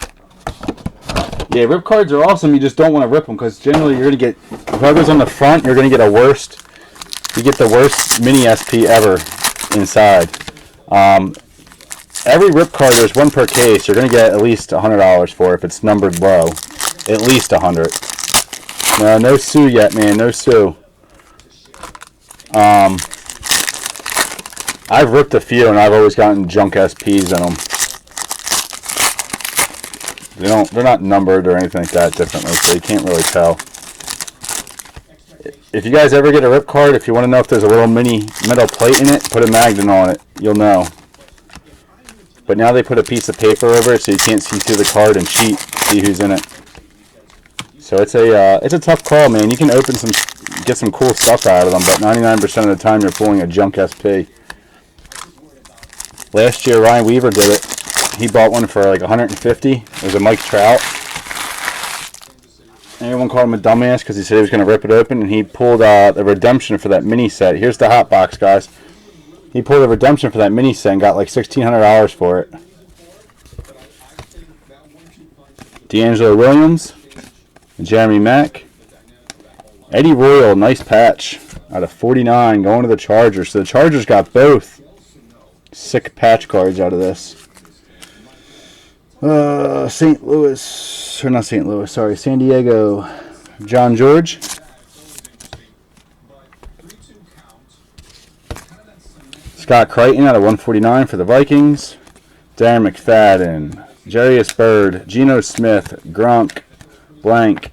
Yeah, rip cards are awesome. You just don't want to rip them because generally you're going to get, whoever's on the front, you're going to get a worst. You get the worst mini SP ever inside. Every rip card, there's one per case. You're going to get at least $100 for if it's numbered low. At least 100. No, no Sue yet, man. No Sue. I've ripped a few and I've always gotten junk SPs in them. They're not numbered or anything like that differently, so you can't really tell. If you guys ever get a rip card, if you want to know if there's a little mini metal plate in it, put a magnet on it. You'll know. But now they put a piece of paper over it so you can't see through the card and see who's in it. So it's a tough call, man. You can get some cool stuff out of them, but 99% of the time you're pulling a junk SP. Last year Ryan Weaver did it. He bought one for like $150. It was a Mike Trout. Everyone called him a dumbass because he said he was going to rip it open, and he pulled the redemption for that mini set. Here's the hot box, guys. He pulled a redemption for that mini set and got like $1,600 for it. D'Angelo Williams, Jeremy Mack, Eddie Royal, nice patch out of 49 going to the Chargers. So the Chargers got both sick patch cards out of this. St. Louis, or not St. Louis, sorry, San Diego, John George. Scott Crichton out of 149 for the Vikings. Darren McFadden, Jarius Byrd, Geno Smith, Gronk, blank.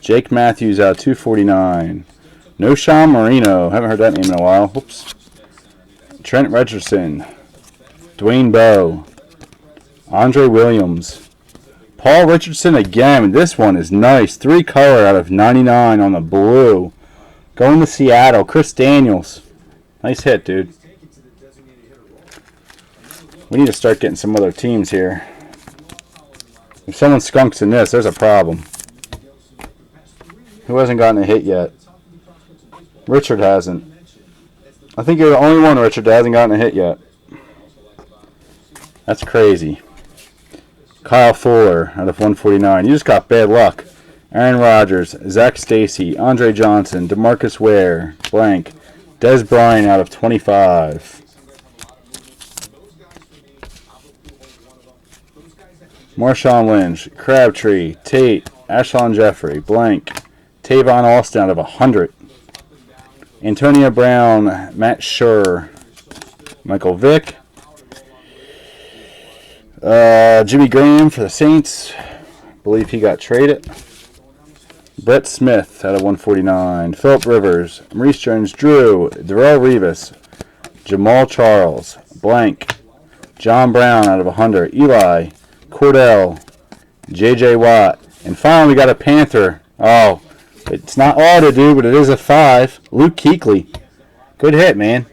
Jake Matthews out of 249. No Sean Marino, haven't heard that name in a while. Whoops. Trent Richardson, Dwayne Bowe, Andre Williams, Paul Richardson again. This one is nice. 3-color out of 99 on the blue. Going to Seattle. Chris Daniels. Nice hit, dude. We need to start getting some other teams here. If someone skunks in this, there's a problem. Who hasn't gotten a hit yet? Richard hasn't. I think you're the only one, Richard, that hasn't gotten a hit yet. That's crazy. Kyle Fuller out of 149. You just got bad luck. Aaron Rodgers, Zach Stacy, Andre Johnson, DeMarcus Ware, blank. Des Bryant out of 25. Marshawn Lynch, Crabtree, Tate, Ashawn Jeffrey, blank. Tavon Austin out of 100. Antonio Brown, Matt Schur, Michael Vick. Jimmy Graham for the Saints. Believe he got traded. Brett Smith out of 149. Phillip Rivers, Maurice Jones-Drew, Darrelle Revis, Jamal Charles, blank. John Brown out of 100. Eli, Cordell, J.J. Watt. And finally we got a Panther. Oh, it's not auto, dude, but it is a 5. Luke Kuechly. Good hit, man.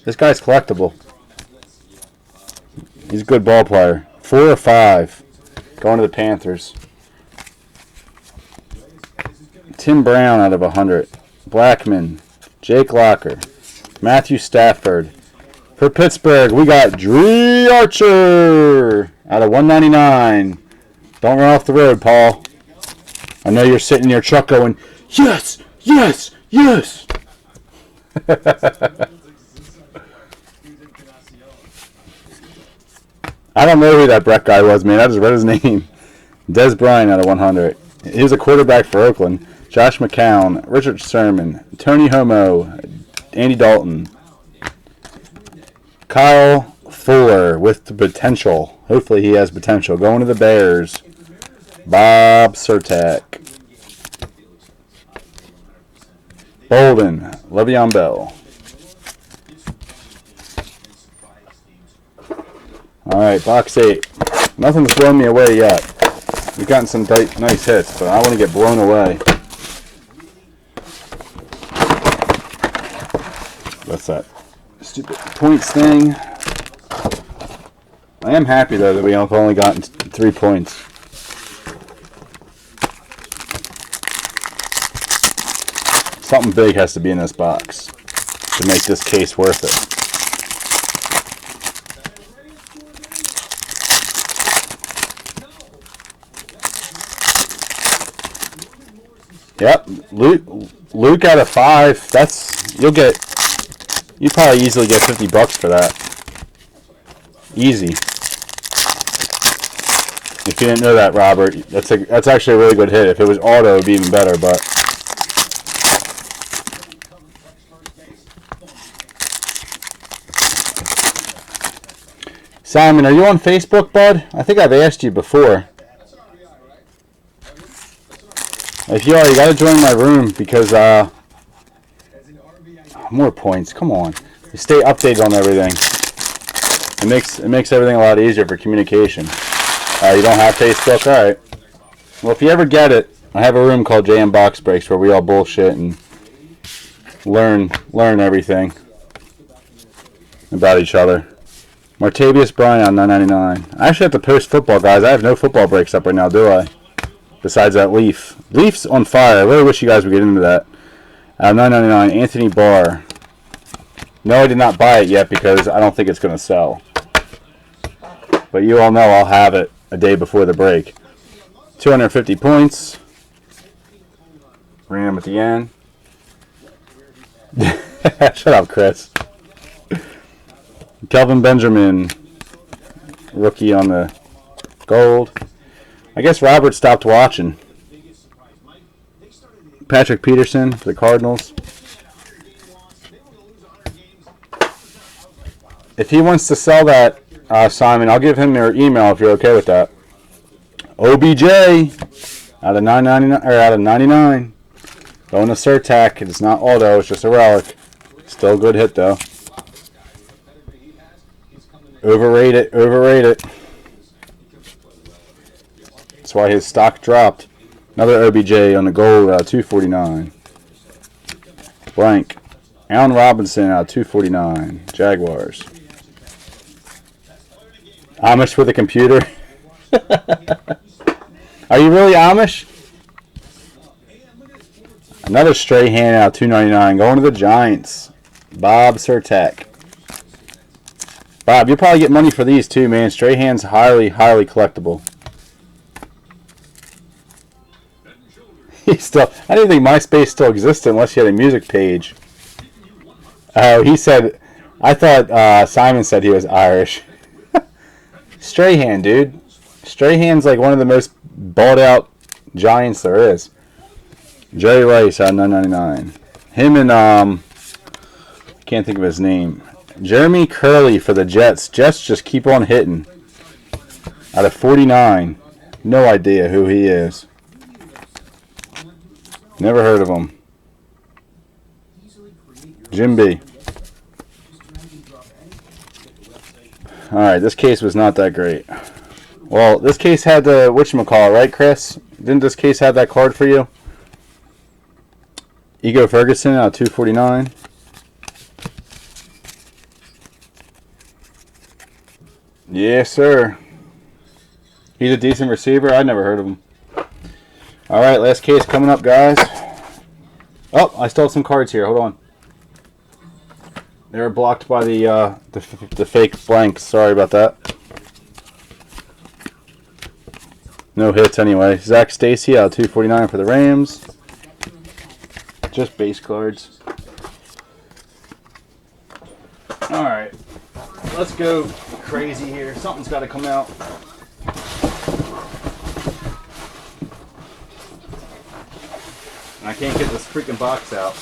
This guy's collectible. He's a good ball player. 4 or 5. Going to the Panthers. Tim Brown out of 100. Blackman. Jake Locker. Matthew Stafford. For Pittsburgh, we got Dre Archer out of 199. Don't run off the road, Paul. I know you're sitting in your truck going, yes, yes, yes. I don't know who that Brett guy was, man. I just read his name. Des Bryant out of 100. He was a quarterback for Oakland. Josh McCown, Richard Sherman, Tony Homo, Andy Dalton. Kyle Fuller with the potential. Hopefully he has potential. Going to the Bears. Bob Surtak. Bolden, Le'Veon Bell. Alright, box 8. Nothing's blown me away yet. We've gotten some nice hits, but I want to get blown away. What's that? Stupid points thing. I am happy, though, that we have only gotten 3 points. Something big has to be in this box to make this case worth it. Yep, Luke out of 5. That's you probably easily get $50 for that. Easy. If you didn't know that, Robert, that's actually a really good hit. If it was auto, it'd be even better. But Simon, are you on Facebook, bud? I think I've asked you before. If you are, you gotta join my room because more points. Come on, you stay updated on everything. It makes everything a lot easier for communication. You don't have Facebook, all right? Well, if you ever get it, I have a room called JM Box Breaks where we all bullshit and learn everything about each other. Martavius Bryant on 999. I actually have to post football, guys. I have no football breaks up right now, do I? Besides that Leaf. Leaf's on fire. I really wish you guys would get into that. 999, Anthony Barr. No, I did not buy it yet because I don't think it's going to sell. But you all know I'll have it a day before the break. 250 points. Bring them at the end. Shut up, Chris. Kelvin Benjamin. Rookie on the gold. I guess Robert stopped watching. Patrick Peterson for the Cardinals. If he wants to sell that, Simon, I'll give him your email if you're okay with that. OBJ out of 999 or out of 99. Going to Surtak. It's not auto. It's just a relic. Still a good hit though. Overrate it. Overrate it. That's why his stock dropped. Another OBJ on the gold, 249. Blank. Allen Robinson out 249. Jaguars. Amish for the computer. Are you really Amish? Another Strahan out 299. Going to the Giants. Bob Surtak. Bob, you'll probably get money for these too, man. Strahan's highly collectible. I didn't think MySpace still existed unless you had a music page. Oh, he said, I thought Simon said he was Irish. Strahan, dude. Strahan's like one of the most balled out Giants there is. Jerry Rice out of 999. Him and, I can't think of his name. Jeremy Curley for the Jets. Jets just keep on hitting. Out of 49. No idea who he is. Never heard of him. Jim B. Alright, this case was not that great. Well, this case had the whatchamacallit, right, Chris? Didn't this case have that card for you? Ego Ferguson out of 249. Yes, sir. He's a decent receiver. I never heard of him. Alright, last case coming up, guys. Oh, I still have some cards here. Hold on. They were blocked by the fake blanks. Sorry about that. No hits anyway. Zach Stacy out of 249 for the Rams. Just base cards. Alright. Let's go crazy here. Something's got to come out. I can't get this freaking box out.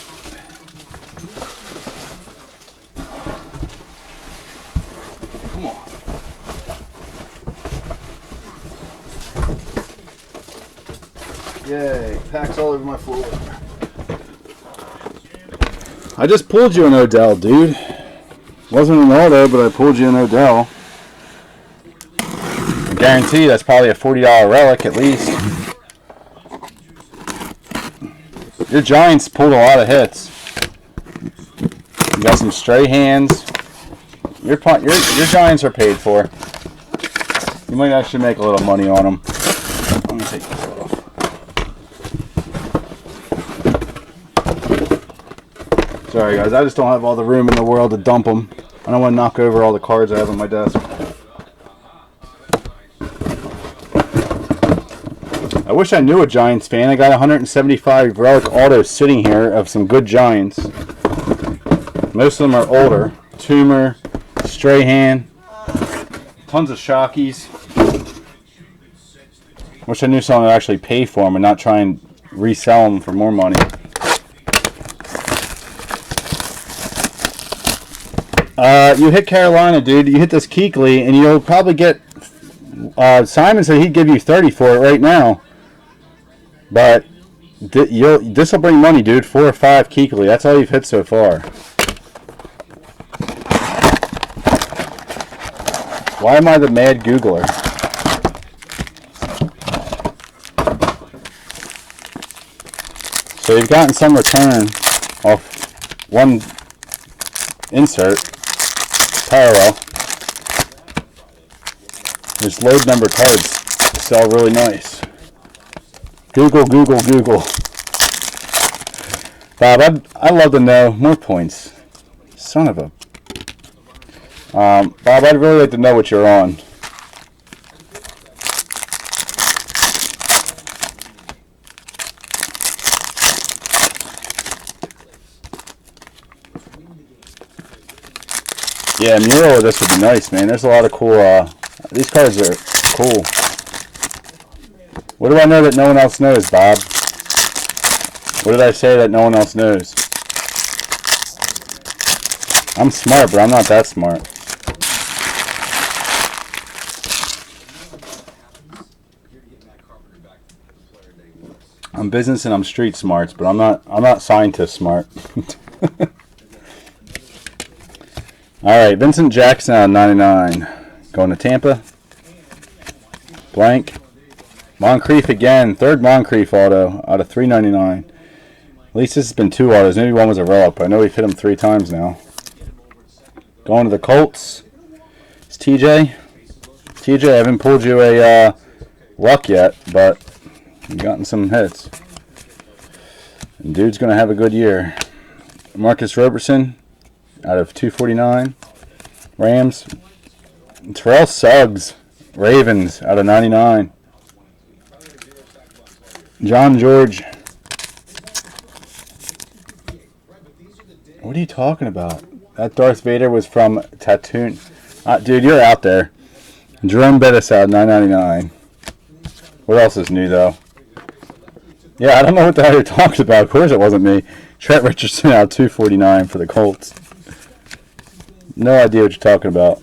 Come on. Yay, packs all over my floor. I just pulled you an Odell, dude. Wasn't an auto, but I pulled you an Odell. I guarantee that's probably a $40 relic at least. Your Giants pulled a lot of hits. You got some stray hands. Your Giants are paid for. You might actually make a little money on them. Let me take this off. Sorry guys, I just don't have all the room in the world to dump them. I don't want to knock over all the cards I have on my desk. I wish I knew a Giants fan. I got 175 relic autos sitting here of some good Giants. Most of them are older. Toomer, Strahan, tons of Shockies. Wish I knew someone would actually pay for them and not try and resell them for more money. You hit Carolina, dude. You hit this Kuechly, and you'll probably get... Simon said he'd give you 30 for it right now. But this will bring money, dude. 4 or 5 Kuechly. That's all you've hit so far. Why am I the mad Googler? So you've gotten some return off one insert. Parallel. This load number cards sell really nice. Google. Bob, I'd love to know more points. Son of a... Bob, I'd really like to know what you're on. Yeah, mural of this would be nice, man. There's a lot of cool... these cards are cool. What do I know that no one else knows, Bob? What did I say that no one else knows? I'm smart, but I'm not that smart. I'm business and I'm street smarts, but I'm not scientist smart. Alright, Vincent Jackson out of 99. Going to Tampa. Blank. Moncrief again. Third Moncrief auto out of 399. At least this has been 2 autos. Maybe one was a relic, but I know we've hit him 3 times now. Going to the Colts. It's TJ. TJ, I haven't pulled you a luck yet, but you've gotten some hits. And dude's going to have a good year. Marcus Robertson out of 249. Rams. Terrell Suggs. Ravens out of 99. John George. What are you talking about? That Darth Vader was from Tatooine. Dude, you're out there. Jerome Bettis out of 999. What else is new, though? Yeah, I don't know what the hell you're talking about. Of course it wasn't me. Trent Richardson out of 249 for the Colts. No idea what you're talking about.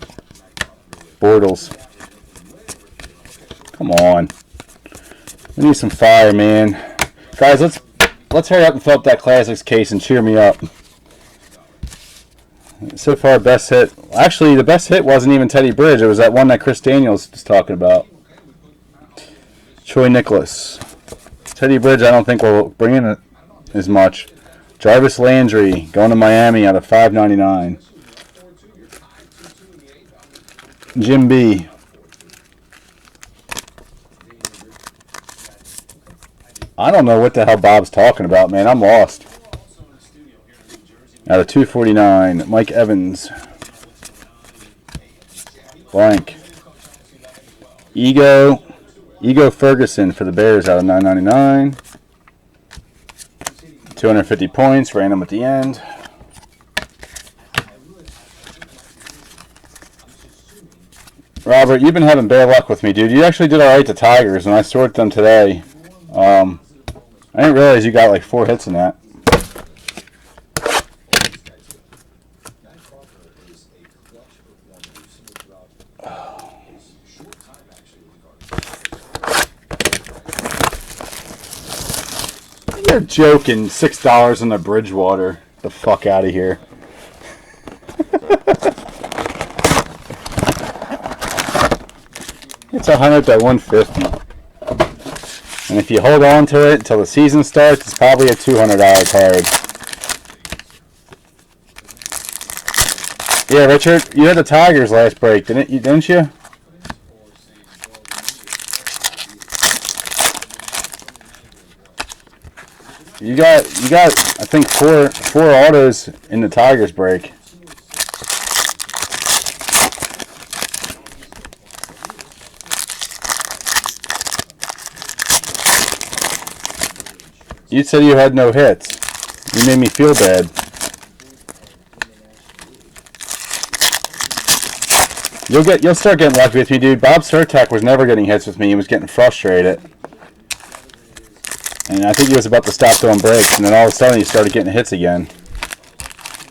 Bortles. Come on. We need some fire, man. Guys, let's hurry up and fill up that Classics case and cheer me up. So far, best hit. Actually, the best hit wasn't even Teddy Bridge. It was that one that Chris Daniels was talking about. Troy Nicholas. Teddy Bridge, I don't think will bring in as much. Jarvis Landry going to Miami out of 599. Jim B. I don't know what the hell Bob's talking about, man. I'm lost. out of 249. Mike Evans. Blank. Ego Ferguson for the Bears out of 999. 250 points, random at the end. Robert, you've been having bad luck with me, dude. You actually did alright to Tigers, and I sorted them today. I didn't realize you got like 4 hits in that. You're joking. $6 on the Bridgewater. The fuck out of here. It's 100 by 150. And if you hold on to it until the season starts, it's probably a $200 card. Yeah, Richard, you had the Tigers last break, didn't you? You got I think four autos in the Tigers break. You said you had no hits. You made me feel bad. You'll start getting lucky with me, dude. Bob Surtak was never getting hits with me. He was getting frustrated. And I think he was about to stop throwing breaks, and then all of a sudden he started getting hits again.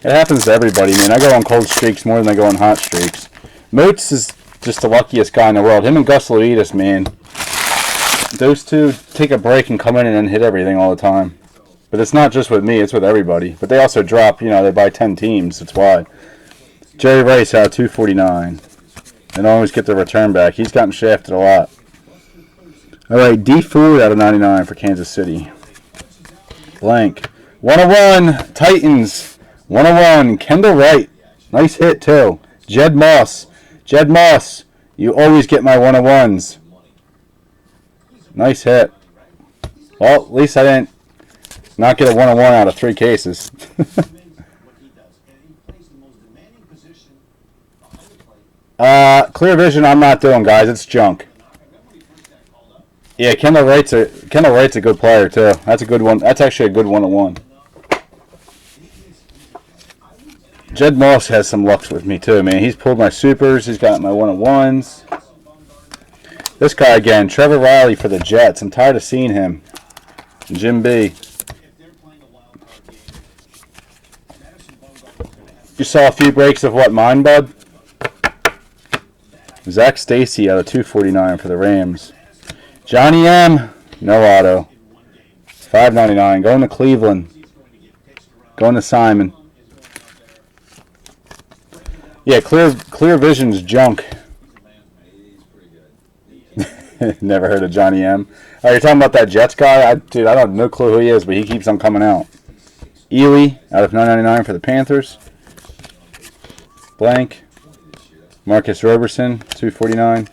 It happens to everybody, man. I go on cold streaks more than I go on hot streaks. Moats is just the luckiest guy in the world. Him and Gus Luedis, man. Those two take a break and come in and then hit everything all the time. But it's not just with me, it's with everybody. But they also drop, they buy 10 teams, that's why. Jerry Rice out of 249. And always get the return back. He's gotten shafted a lot. Alright, D Food out of 99 for Kansas City. Blank. 101, Titans. 101, Kendall Wright. Nice hit, too. Jed Moss. Jed Moss, you always get my 101s. Nice hit. Well, at least I didn't not get a 101 out of 3 cases. Clear vision I'm not doing, guys. It's junk. Yeah, Kendall Wright's a good player too. That's a good one. That's actually a good 101. Jed Moss has some lucks with me too, man. He's pulled my supers. He's got my 101s. This guy again, Trevor Riley for the Jets. I'm tired of seeing him. Jim B. You saw a few breaks of what, mine, bud? Zach Stacy out of 249 for the Rams. Johnny M. No auto. $5.99. Going to Cleveland. Going to Simon. Yeah, clear vision's junk. Never heard of Johnny M. Oh, you're talking about that Jets guy? Dude, I don't have no clue who he is, but he keeps on coming out. Ely out of $9.99 for the Panthers. Blank. Marcus Roberson, $2.49.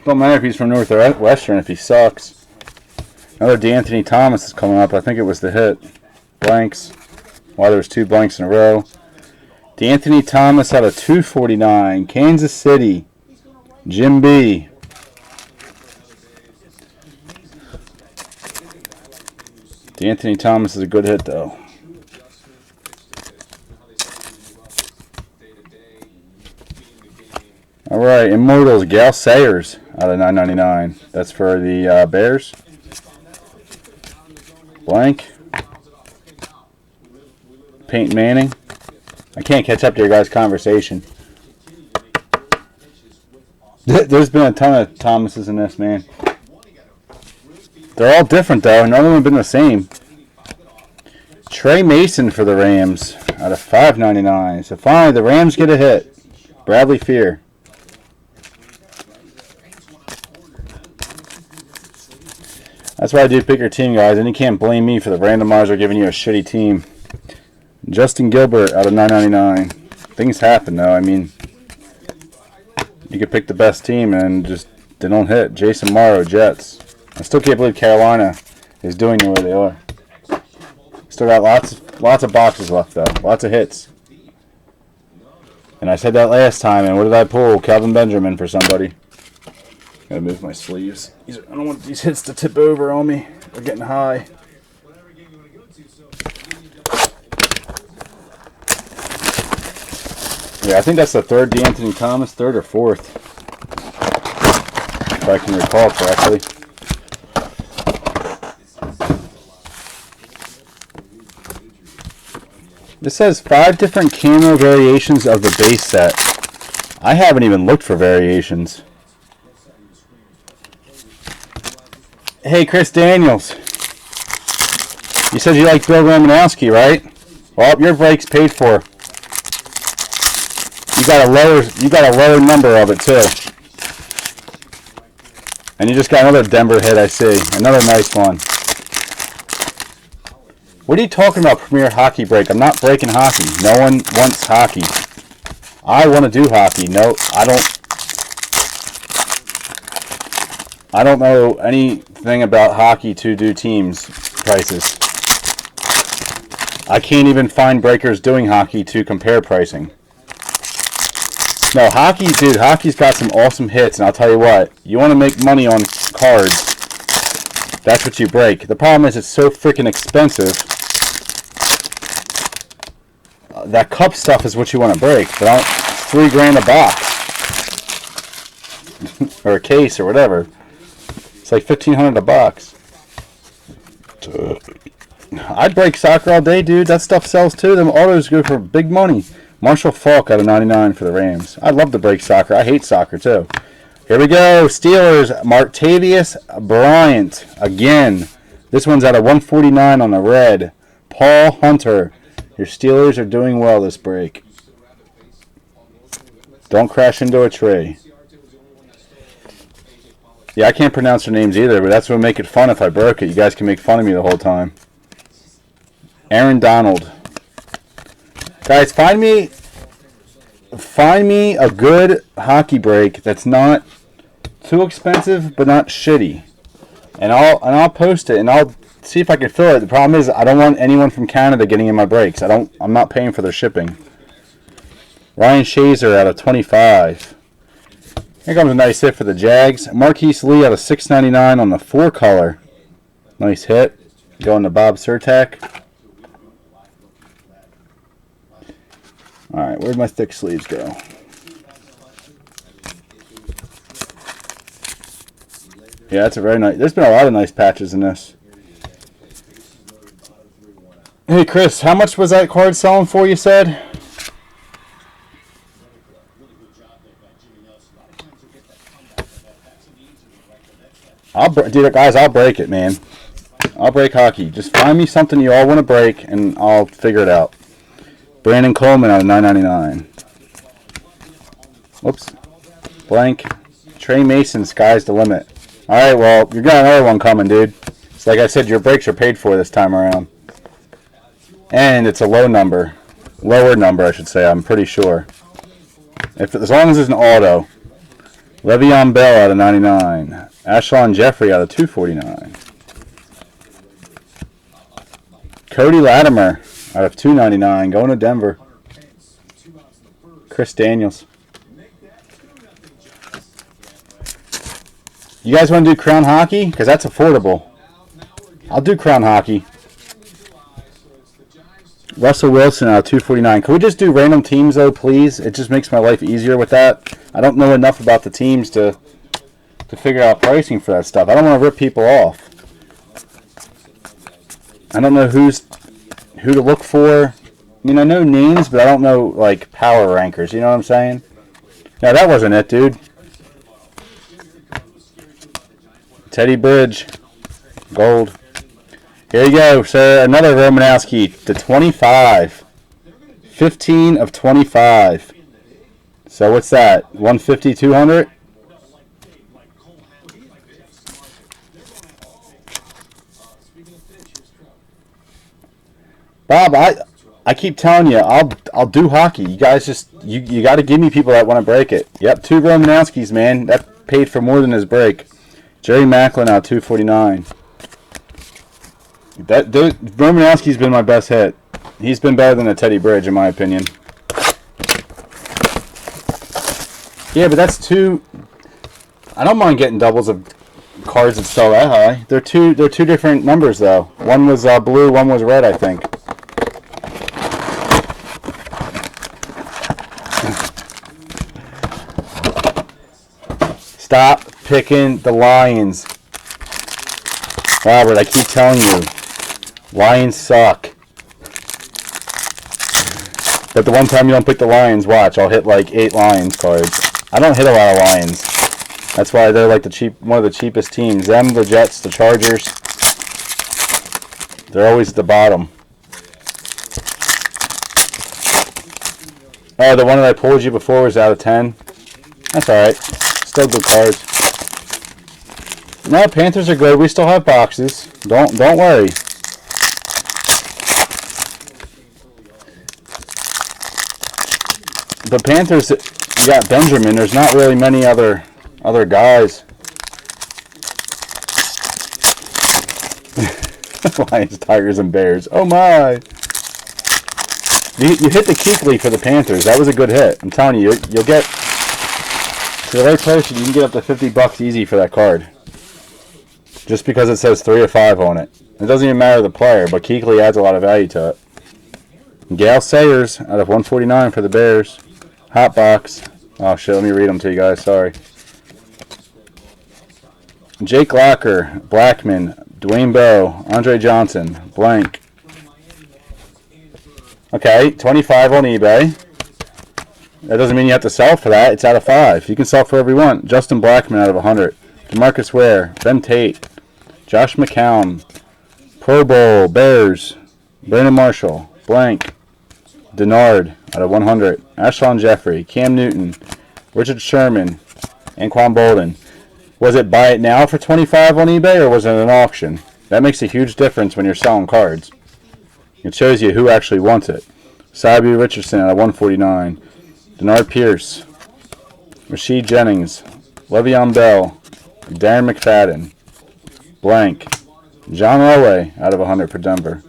Don't matter if he's from North or Western if he sucks. Another DeAnthony Thomas is coming up. I think it was the hit. Blanks. Why there was 2 blanks in a row. DeAnthony Thomas out of $2.49. Kansas City. Jim B. DeAnthony Thomas is a good hit, though. All right, Immortals, Gal Sayers out of $9.99. That's for the Bears. Blank. Peyton Manning. I can't catch up to your guys' conversation. There's been a ton of Thomases in this, man. They're all different, though. None of them have been the same. Trey Mason for the Rams out of $5.99. So finally, the Rams get a hit. Bradley Fear. That's why I do pick your team, guys, and you can't blame me for the randomizer giving you a shitty team. Justin Gilbert out of $9.99. Things happen, though. I mean, you could pick the best team and just they don't hit. Jason Morrow, Jets. I still can't believe Carolina is doing the way they are. Still got lots of boxes left though. Lots of hits. And I said that last time, and what did I pull? Calvin Benjamin for somebody. Gotta move my sleeves. I don't want these hits to tip over on me. They're getting high. Yeah, I think that's the third D'Anthony Thomas, third or fourth, if I can recall correctly. This says 5 different camo variations of the base set. I haven't even looked for variations. Hey, Chris Daniels. You said you like Bill Romanowski, right? Well, your break's paid for. You got a lower number of it too. And you just got another Denver hit, I see. Another nice one. What are you talking about, Premier Hockey Break? I'm not breaking hockey. No one wants hockey. I want to do hockey. No, I don't know anything about hockey to do teams prices. I can't even find breakers doing hockey to compare pricing. No, hockey, dude, hockey's got some awesome hits, and I'll tell you what, you want to make money on cards, that's what you break. The problem is it's so freaking expensive. That cup stuff is what you want to break, but it's $3 grand a box. Or a case, or whatever. It's like $1,500 a box. I'd break soccer all day, dude. That stuff sells too. Them autos go for big money. Marshall Faulk out of 99 for the Rams. I'd love to break soccer. I hate soccer too. Here we go. Steelers, Martavius Bryant. Again. This one's out of 149 on the red. Paul Hunter. Your Steelers are doing well this break. Don't crash into a tree. Yeah, I can't pronounce their names either, but that's what would make it fun if I broke it. You guys can make fun of me the whole time. Aaron Donald. Guys, find me a good hockey break that's not too expensive but not shitty. And I'll post it and I'll see if I can fill it. The problem is I don't want anyone from Canada getting in my breaks. I'm not paying for their shipping. Ryan Shazer out of 25. Here comes a nice hit for the Jags. Marquise Lee out of 6.99 on the 4-color. Nice hit. Going to Bob Surtak. Alright, where'd my thick sleeves go? Yeah, that's a very nice. There's been a lot of nice patches in this. Hey, Chris, how much was that card selling for, you said? Dude, guys, I'll break it, man. I'll break hockey. Just find me something you all want to break, and I'll figure it out. Brandon Coleman out of 9.99. Whoops. Blank. Trey Mason, sky's the limit. Alright, well, you got another one coming, dude. So like I said, your breaks are paid for this time around. And it's a low number. Lower number, I should say, I'm pretty sure. As long as it's an auto. Le'Veon Bell out of 99. Ashawn Jeffrey out of 249. Cody Latimer out of 299. Going to Denver. Chris Daniels. You guys want to do Crown Hockey? Because that's affordable. I'll do Crown Hockey. Russell Wilson out of 249. Can we just do random teams, though, please? It just makes my life easier with that. I don't know enough about the teams to figure out pricing for that stuff. I don't want to rip people off. I don't know who to look for. I mean, I know names, but I don't know, like, power rankers. You know what I'm saying? No, that wasn't it, dude. Teddy Bridge. Gold. Here you go, sir. Another Romanowski to 25. 15 of 25. So what's that? 150, 200? Bob, I keep telling you, I'll do hockey. You guys just you got to give me people that want to break it. Yep, 2 Romanowskis, man. That paid for more than his break. Jerry Macklin out 249. Romanowski's been my best hit. He's been better than a Teddy Bridge, in my opinion. Yeah, but that's two. I don't mind getting doubles of cards that sell that high. They're two different numbers though. One was blue, one was red, I think. Stop picking the Lions. Robert, I keep telling you, Lions suck. But the one time you don't pick the Lions, watch, I'll hit like 8 Lions cards. I don't hit a lot of Lions. That's why they're like one of the cheapest teams. Them, the Jets, the Chargers. They're always at the bottom. Oh, the one that I pulled you before was out of 10. That's alright. Still good cards. No, Panthers are good. We still have boxes. Don't worry. The Panthers, you got Benjamin. There's not really many other guys. Lions, Tigers, and Bears. Oh my! You hit the Kuechly for the Panthers. That was a good hit. I'm telling you, you'll get to the right person. You can get up to $50 easy for that card. Just because it says 3 or 5 on it. It doesn't even matter the player, but Kuechly adds a lot of value to it. Gale Sayers out of 149 for the Bears. Hot box. Oh shit, let me read them to you guys. Sorry. Jake Locker, Blackman, Dwayne Bowe, Andre Johnson, blank. Okay, 25 on eBay. That doesn't mean you have to sell for that. It's out of 5. You can sell for whatever you want. Justin Blackman out of 100. DeMarcus Ware, Ben Tate, Josh McCown, Pro Bowl, Bears, Brandon Marshall, blank. Denard out of 100. Ashton Jeffrey, Cam Newton, Richard Sherman, and Quan Bolden. Was it buy it now for 25 on eBay or was it an auction? That makes a huge difference when you're selling cards. It shows you who actually wants it. Sabi Richardson out of 149. Denard Pierce, Rasheed Jennings, Le'Veon Bell, Darren McFadden, blank. John Elway out of 100 for Denver.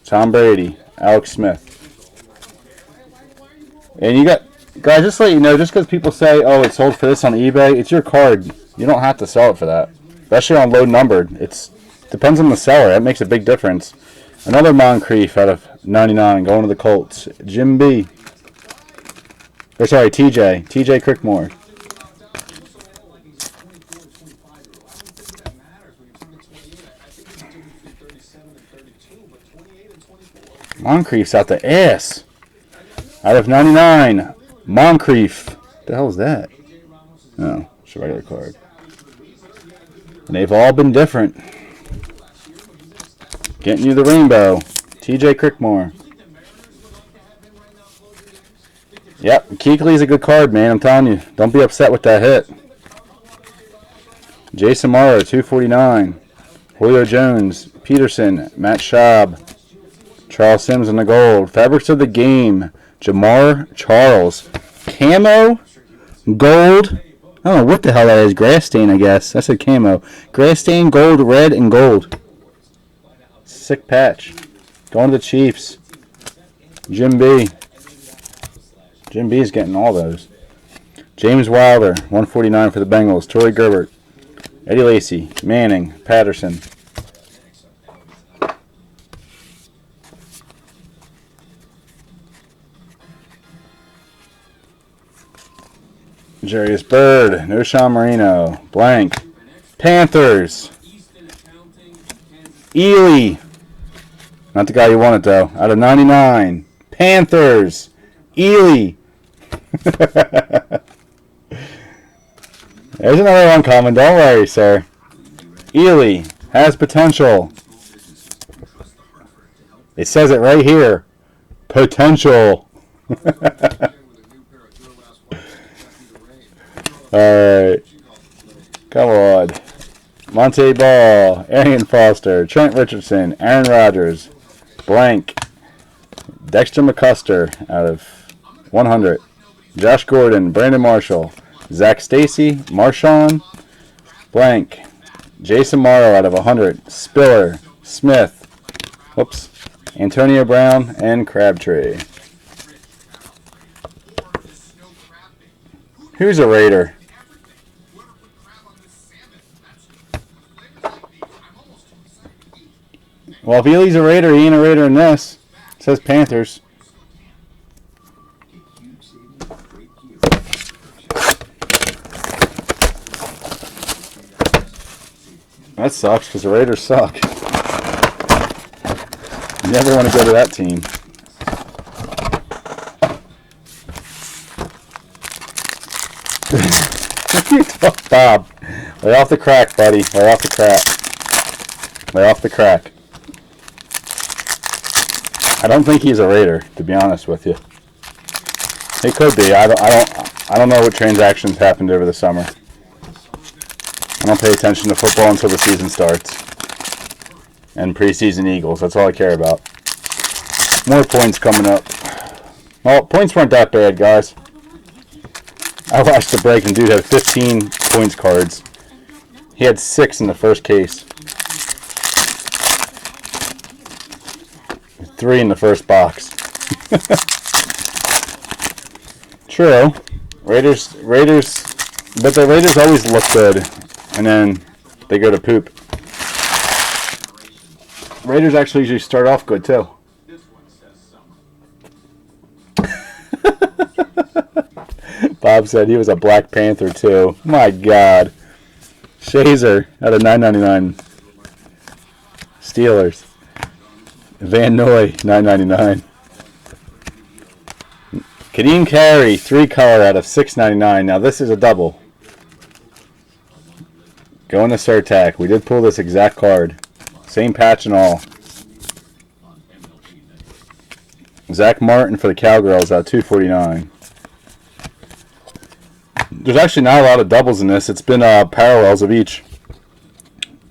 Tom Brady, Alex Smith. And you got, guys, just to let you know, just because people say, oh, it sold for this on eBay, it's your card. You don't have to sell it for that. Especially on low numbered. It depends on the seller. That makes a big difference. Another Moncrief out of 99 going to the Colts. Jim B. Or sorry, TJ. TJ Crickmore. Moncrief's out the ass. Out of 99. Moncrief. What the hell is that? Oh, it's a regular card. And they've all been different. Getting you the rainbow. TJ Crickmore. Yep, Kuechly's a good card, man. I'm telling you. Don't be upset with that hit. Jason Morrow, 249. Julio Jones, Peterson, Matt Schaub, Charles Sims in the gold. Fabrics of the game, Jamar Charles. Camo, gold. I don't know what the hell that is. Grass stain, I guess. I said camo. Grass stain, gold, red, and gold. Sick patch. Going to the Chiefs. Jim B. Jim B is getting all those. James Wilder, 149 for the Bengals. Torrey Gerbert. Eddie Lacy. Manning. Patterson. Jarius Byrd. No Sean Marino. Blank. Panthers. Ely. Not the guy you wanted, though. Out of 99. Panthers. Ely. There's another one coming. Don't worry, sir. Ely has potential. It says it right here. Potential. Alright. Come on. Monte Ball. Arian Foster. Trent Richardson. Aaron Rodgers. Blank. Dexter McCuster out of 100. Josh Gordon. Brandon Marshall. Zach Stacy. Marshawn. Blank. Jason Morrow out of 100. Spiller. Smith. Whoops. Antonio Brown and Crabtree. Who's a Raider? Well, if Ely's a Raider, he ain't a Raider in this. It says Panthers. That sucks because the Raiders suck. You never want to go to that team. Bob, lay off the crack, buddy. Lay off the crack. Lay off the crack. I don't think he's a Raider, to be honest with you. He could be. I don't know what transactions happened over the summer. I don't pay attention to football until the season starts. And preseason Eagles. That's all I care about. More points coming up. Well, points weren't that bad, guys. I watched the break and dude had 15 points cards. He had 6 in the first case. 3 in the first box. True. Raiders, but the Raiders always look good, and then they go to poop. Raiders actually usually start off good too. Bob said he was a Black Panther too. My God. Shazer out of 9.99. Steelers. Van Noy, 9.99. Kadeem Carey, 3-color out of 6.99. Now this is a double. Going to Surtac. We did pull this exact card. Same patch and all. Zach Martin for the Cowgirls out of 249. There's actually not a lot of doubles in this. It's been parallels of each.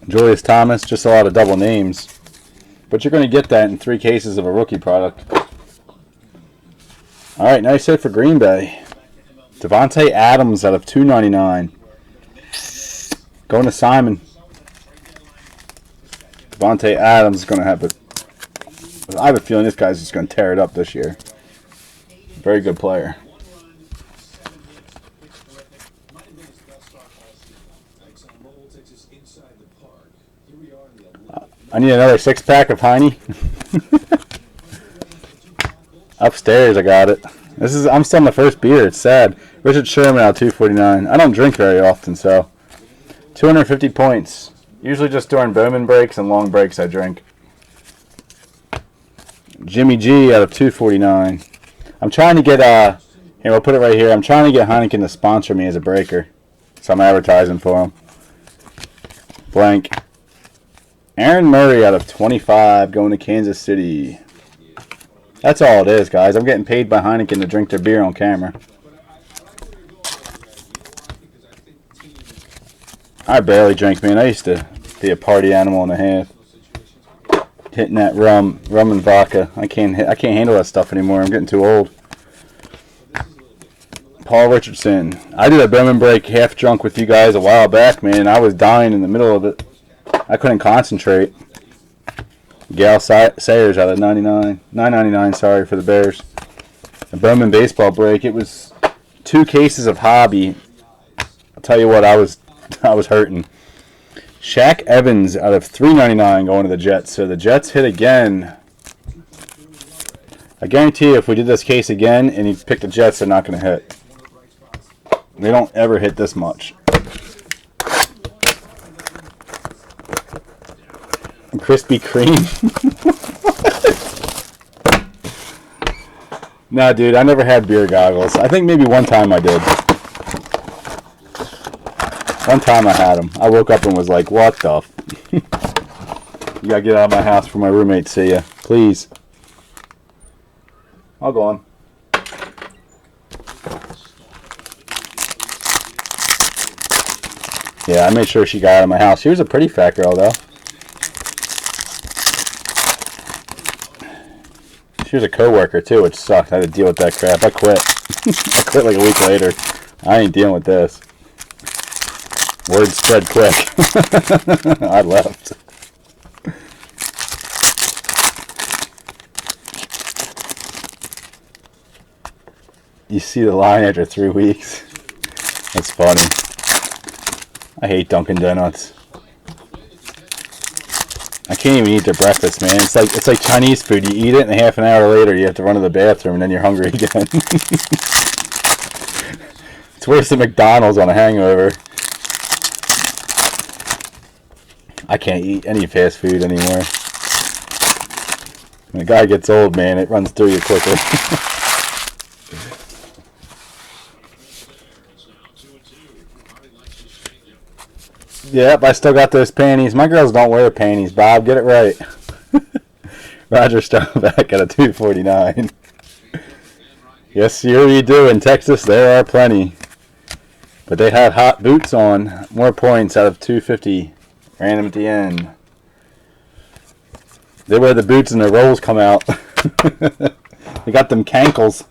Julius Thomas, just a lot of double names. But you're going to get that in 3 cases of a rookie product. All right, nice hit for Green Bay. Devontae Adams out of 299. Going to Simon. Devontae Adams is going to have it. I have a feeling this guy's just going to tear it up this year. Very good player. I need another 6-pack of Heine. Upstairs, I got it. I'm still on the first beer. It's sad. Richard Sherman out 249. I don't drink very often, so 250 points. Usually just during Bowman breaks and long breaks I drink. Jimmy G out of 249. I'm trying to get here, we'll put it right here. I'm trying to get Heineken to sponsor me as a breaker, so I'm advertising for him. Blank. Aaron Murray out of 25 going to Kansas City. That's all it is, guys. I'm getting paid by Heineken to drink their beer on camera. I barely drink, man. I used to be a party animal and a half. Hitting that rum and vodka. I can't handle that stuff anymore. I'm getting too old. Paul Richardson. I did a Bowman break half drunk with you guys a while back, man. I was dying in the middle of it. I couldn't concentrate. Gal Sayers out of 9.99, sorry, for the Bears. A Bowman baseball break. It was 2 cases of Hobby. I'll tell you what, I was hurting. Shaq Evans out of 3.99 going to the Jets. So the Jets hit again. I guarantee you if we did this case again and he picked the Jets, they're not going to hit. They don't ever hit this much. Krispy Kreme. Nah, dude, I never had beer goggles. I think maybe one time I did. One time I had them. I woke up and was like, what the f... You gotta get out of my house before my roommates see ya. Please. I'll go on. Yeah, I made sure she got out of my house. She was a pretty fat girl, though. She was a co-worker, too, which sucked. I had to deal with that crap. I quit. I quit like a week later. I ain't dealing with this. Word spread quick. I left. you see the line after 3 weeks. That's funny. I hate Dunkin' Donuts. I can't even eat their breakfast, man. It's like Chinese food. You eat it, and half an hour later, you have to run to the bathroom, and then you're hungry again. It's worse than McDonald's on a hangover. I can't eat any fast food anymore. When a guy gets old, man, it runs through you quicker. Yep, I still got those panties. My girls don't wear panties, Bob. Get it right. Roger Staubach at a 249. Yes, sir, you do. In Texas, there are plenty. But they had hot boots on. More points out of 250. Random at the end. They wear the boots and their rolls come out. They got them cankles.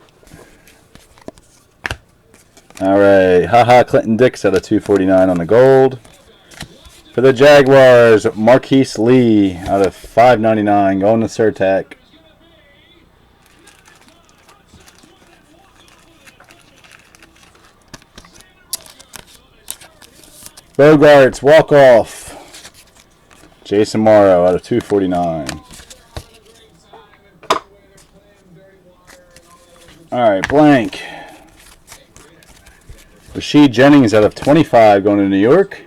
Alright. Haha, Clinton Dix at a 249 on the gold. For the Jaguars, Marquise Lee out of 599 going to Surtac. Bogarts, walk-off. Jason Morrow out of 249. Alright, blank. Rashid Jennings out of 25 going to New York.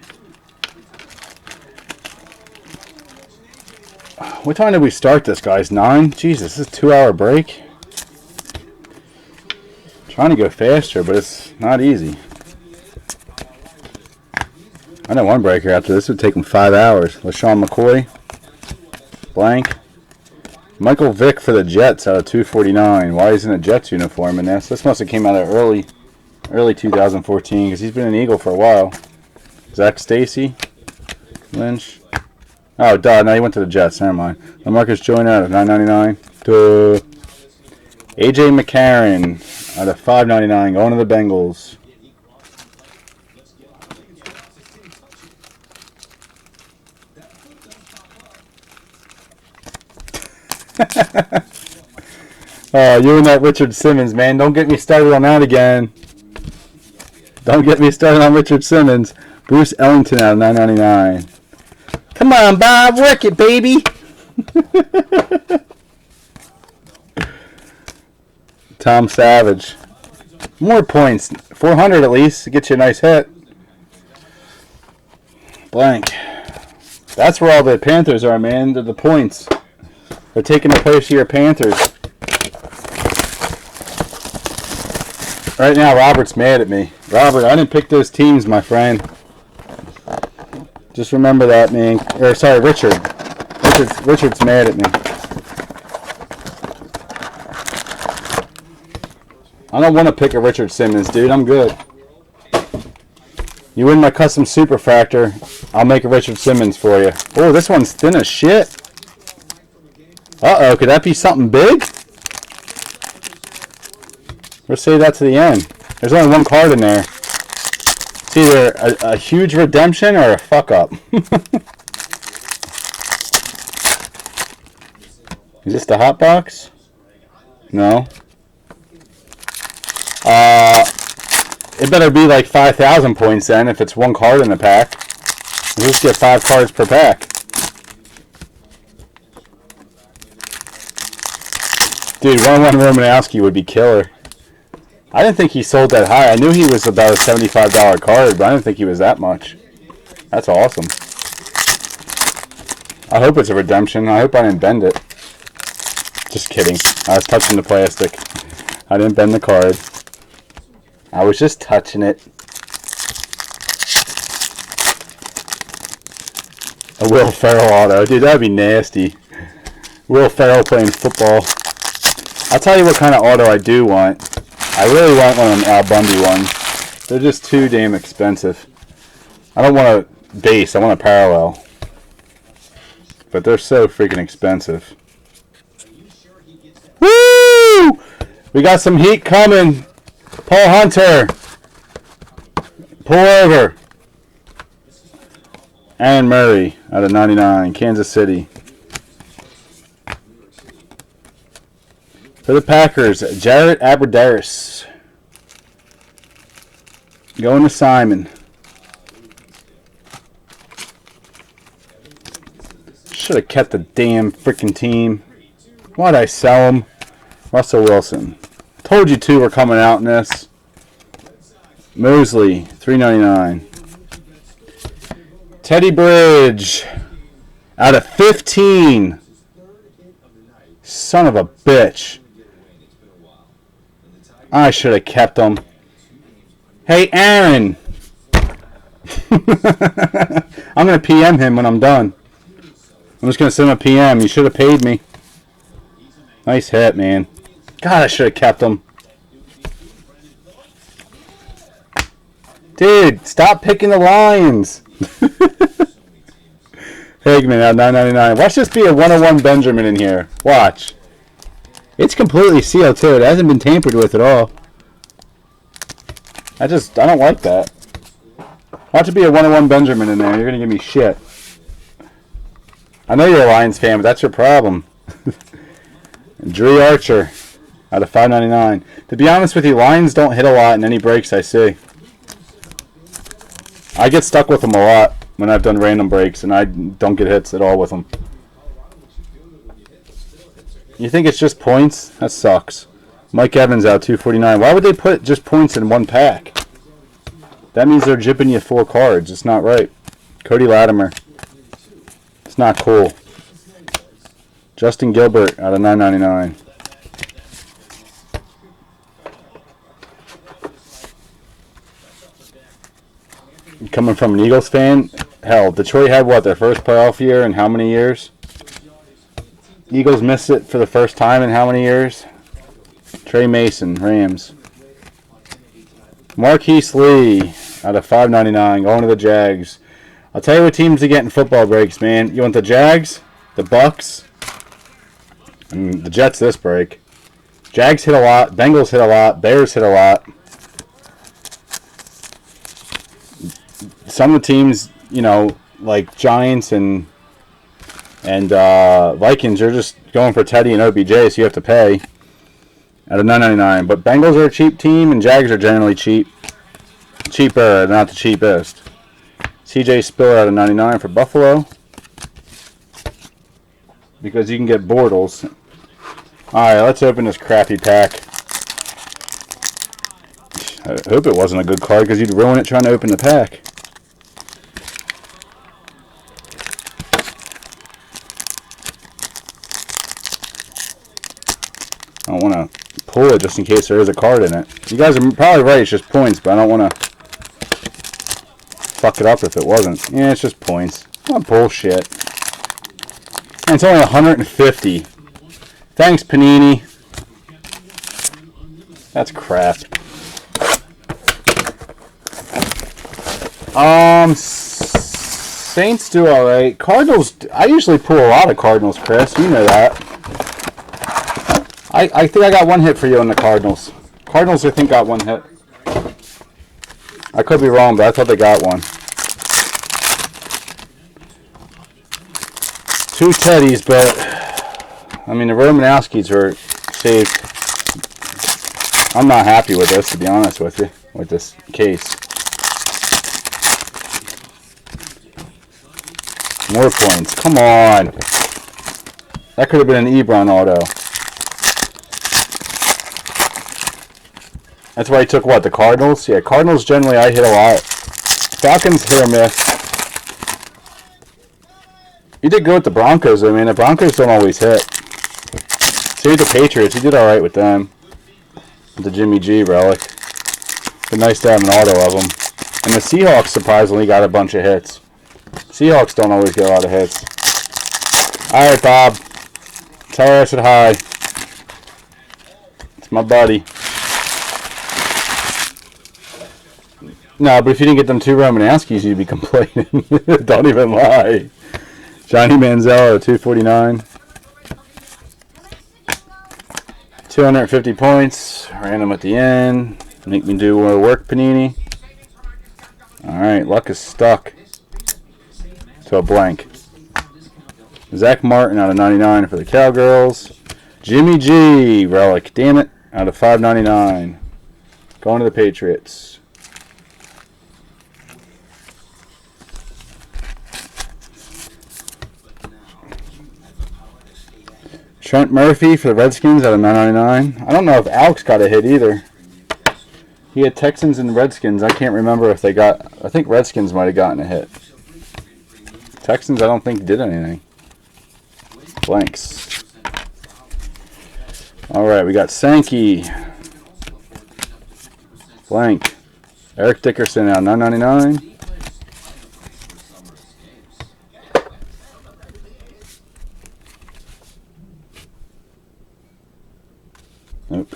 What time did we start this, guys? 9? Jesus, this is a 2-hour break. Trying to go faster, but it's not easy. I know one breaker after this would take him 5 hours. LaShawn McCoy. Blank. Michael Vick for the Jets out of 249. Why he's in a Jets uniform in this? This must have came out of early 2014 because he's been an Eagle for a while. Zach Stacy. Lynch. Oh, duh. No, he went to the Jets. Never mind. LaMarcus Joyner out of 999. Duh. AJ McCarron out of 599. Going to the Bengals. Oh, you and that Richard Simmons, man. Don't get me started on that again. Don't get me started on Richard Simmons. Bruce Ellington out of 999. Come on, Bob. Work it, baby. Tom Savage. More points. 400 at least to get you a nice hit. Blank. That's where all the Panthers are, man. They're the points. They're taking the place of your Panthers. Right now, Robert's mad at me. Robert, I didn't pick those teams, my friend. Just remember that, man. Or, sorry, Richard. Richard's mad at me. I don't want to pick a Richard Simmons, dude. I'm good. You win my custom superfractor, I'll make a Richard Simmons for you. Oh, this one's thin as shit. Uh-oh, could that be something big? We'll save that to the end. There's only one card in there. It's either a huge redemption or a fuck-up. Is this the hot box? No. It better be like 5,000 points then if it's one card in the pack. We'll just get 5 cards per pack. Dude, 1-1 Romanowski would be killer. I didn't think he sold that high. I knew he was about a $75 card, but I didn't think he was that much. That's awesome. I hope it's a redemption. I hope I didn't bend it. Just kidding. I was touching the plastic. I didn't bend the card. I was just touching it. A Will Ferrell auto. Dude, that would be nasty. Will Ferrell playing football. I'll tell you what kind of auto I do want. I really want one of them Al Bundy ones. They're just too damn expensive. I don't want a base. I want a parallel. But they're so freaking expensive. Woo! We got some heat coming. Paul Hunter. Pull over. Aaron Murray out of 99. Kansas City. For the Packers, Jarrett Abbrederis. Going to Simon. Should have kept the damn freaking team. Why'd I sell him? Russell Wilson. Told you two were coming out in this. Mosley, $3.99. Teddy Bridge. Out of 15. Son of a bitch. I should have kept him. Hey, Aaron. I'm going to PM him when I'm done. I'm just going to send him a PM. You should have paid me. Nice hit, man. God, I should have kept him. Dude, stop picking the Lions. Hagman at $9.99. Watch this be a 101 Benjamin in here. Watch. It's completely sealed too. It hasn't been tampered with at all. I don't like that. Watch it be a 101 Benjamin in there. You're going to give me shit. I know you're a Lions fan, but that's your problem. Drew Archer out of $5.99. To be honest with you, Lions don't hit a lot in any breaks I see. I get stuck with them a lot when I've done random breaks, and I don't get hits at all with them. You think it's just points? That sucks. Mike Evans out $2.49. Why would they put just points in one pack? That means they're jipping you 4 cards. It's not right. Cody Latimer. It's not cool. Justin Gilbert out of $9.99. Coming from an Eagles fan, hell, Detroit had what, their first playoff year in how many years? Eagles missed it for the first time in how many years? Trey Mason, Rams. Marquise Lee out of $5.99, going to the Jags. I'll tell you what teams to get in football breaks, man. You want the Jags, the Bucks, and the Jets this break. Jags hit a lot, Bengals hit a lot, Bears hit a lot. Some of the teams, you know, like Giants and Vikings, are just going for Teddy and OBJ, so you have to pay out of $9.99. But Bengals are a cheap team, and Jags are generally cheap. Cheaper, not the cheapest. CJ Spiller out of $99 for Buffalo. Because you can get Bortles. Alright, let's open this crappy pack. I hope it wasn't a good card, because you'd ruin it trying to open the pack. I don't want to pull it just in case there is a card in it. You guys are probably right, it's just points, but I don't want to fuck it up if it wasn't. Yeah, it's just points. Not bullshit. And it's only 150. Thanks, Panini. That's crap. Saints do alright. Cardinals, I usually pull a lot of Cardinals, Chris. You know that. I think I got one hit for you on the Cardinals. Cardinals, I think, got one hit. I could be wrong, but I thought they got one. 2 Teddies, but I mean the Romanowskis are saved. I'm not happy with this, to be honest with you, with this case. More points. Come on. That could have been an Ebron auto. That's why he took what? The Cardinals? Yeah, Cardinals generally I hit a lot. Falcons hit or miss. You did good with the Broncos, though, man. The Broncos don't always hit. So the Patriots, you did alright with them. With the Jimmy G relic. But nice to have an auto of them. And the Seahawks surprisingly got a bunch of hits. Seahawks don't always get a lot of hits. Alright, Bob. Tell her I said hi. It's my buddy. No, but if you didn't get them 2 Romanowskis, you'd be complaining. Don't even lie. Johnny Manziel, $2.49. 250 points. Random at the end. Make me do more work, Panini. Alright, luck is stuck to a blank. Zach Martin out of 99 for the Cowgirls. Jimmy G, relic. Damn it. Out of $5.99. Going to the Patriots. Trent Murphy for the Redskins out of 999. I don't know if Alex got a hit either. He had Texans and Redskins. I can't remember if they got... I think Redskins might have gotten a hit. Texans, I don't think, did anything. Blanks. Alright, we got Sankey. Blank. Eric Dickerson out of 999. Nope.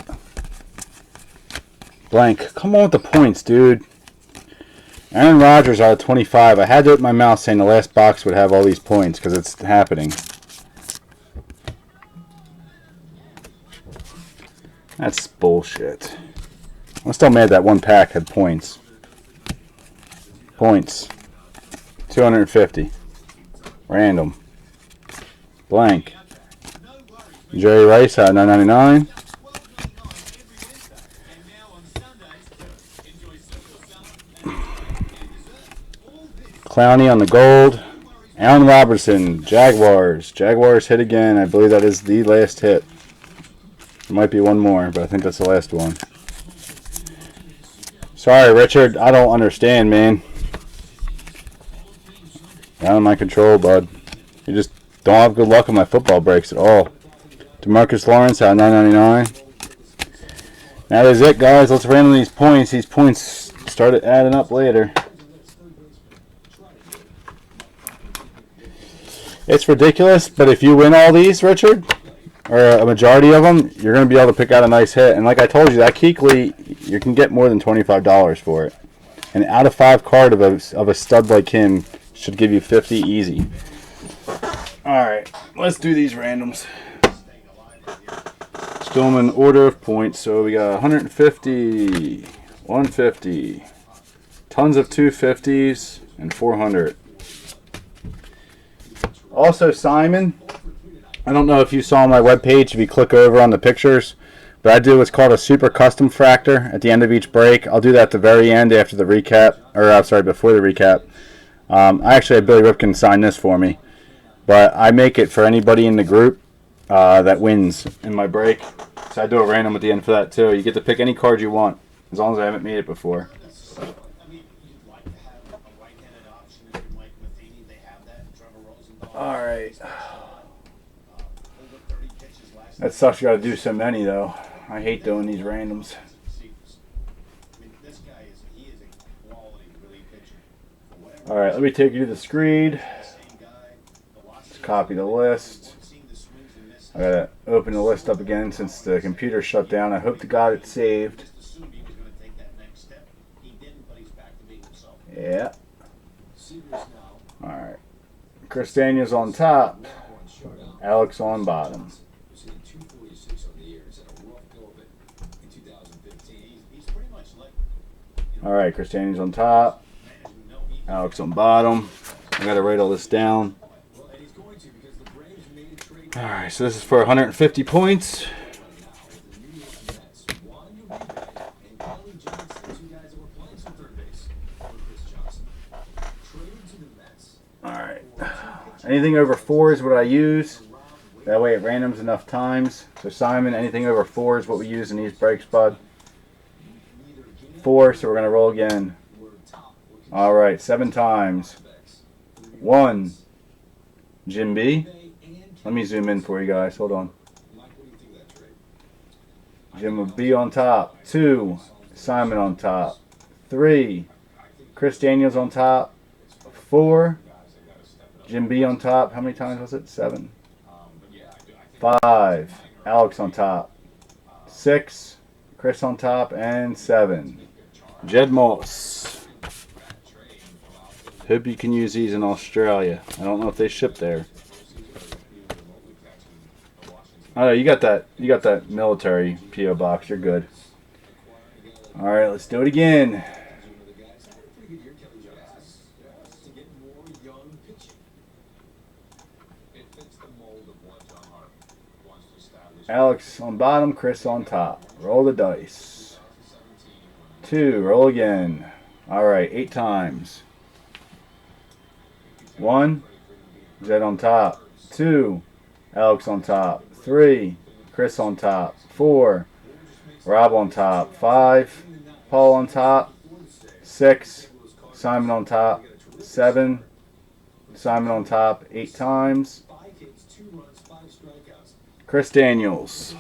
Blank. Come on with the points, dude. Aaron Rodgers out of 25. I had to open my mouth saying the last box would have all these points because it's happening. That's bullshit. I'm still mad that one pack had points. Points. 250. Random. Blank. Jerry Rice out of 999. Clowney on the gold. Allen Robertson, Jaguars. Jaguars hit again. I believe that is the last hit. There might be one more, but I think that's the last one. Sorry, Richard. I don't understand, man. Out of my control, bud. You just don't have good luck on my football breaks at all. DeMarcus Lawrence out of 999. That is it, guys. Let's random these points. These points started adding up later. It's ridiculous, but if you win all these, Richard, or a majority of them, you're going to be able to pick out a nice hit. And like I told you, that Kuechly, you can get more than $25 for it. An out of 5 card of a stud like him should give you 50 easy. Alright, let's do these randoms. Let's do them in order of points. So we got 150, 150, tons of 250s, and 400. Also, Simon, I don't know if you saw on my webpage, if you click over on the pictures, but I do what's called a super custom fractor at the end of each break. I'll do that at the very end after the recap, or I'm sorry, before the recap. I actually had Billy Ripken sign this for me, but I make it for anybody in the group that wins in my break. So I do a random at the end for that too. You get to pick any card you want, as long as I haven't made it before. Alright. That sucks, you gotta do so many though. I hate doing these randoms. Alright, let me take you to the screen. Let's copy the list. I gotta open the list up again since the computer shut down. I hope to God it's saved. Yeah. Alright. Chris Daniels on top. Alex on bottom. Alright, Chris Daniels on top. Alex on bottom. I gotta write all this down. Alright, so this is for 150 points. Alright. Anything over 4 is what I use. That way it randoms enough times. So Simon, anything over 4 is what we use in these breaks, bud. 4, so we're going to roll again. Alright, 7 times. 1. Jim B. Let me zoom in for you guys. Hold on. Jim with B on top. 2. Simon on top. 3. Chris Daniels on top. 4. Jim B on top. How many times was it? 7. 5. Alex on top. 6. Chris on top. And 7. Jed Moss. Hope you can use these in Australia. I don't know if they ship there. Oh, you got that military PO box. You're good. All right, let's do it again. Alex on bottom, Chris on top. Roll the dice. 2, roll again. All right, 8 times. 1, Jed on top. 2, Alex on top. 3, Chris on top. 4, Rob on top. 5, Paul on top. 6, Simon on top. 7, Simon on top 8 times. Chris Daniels.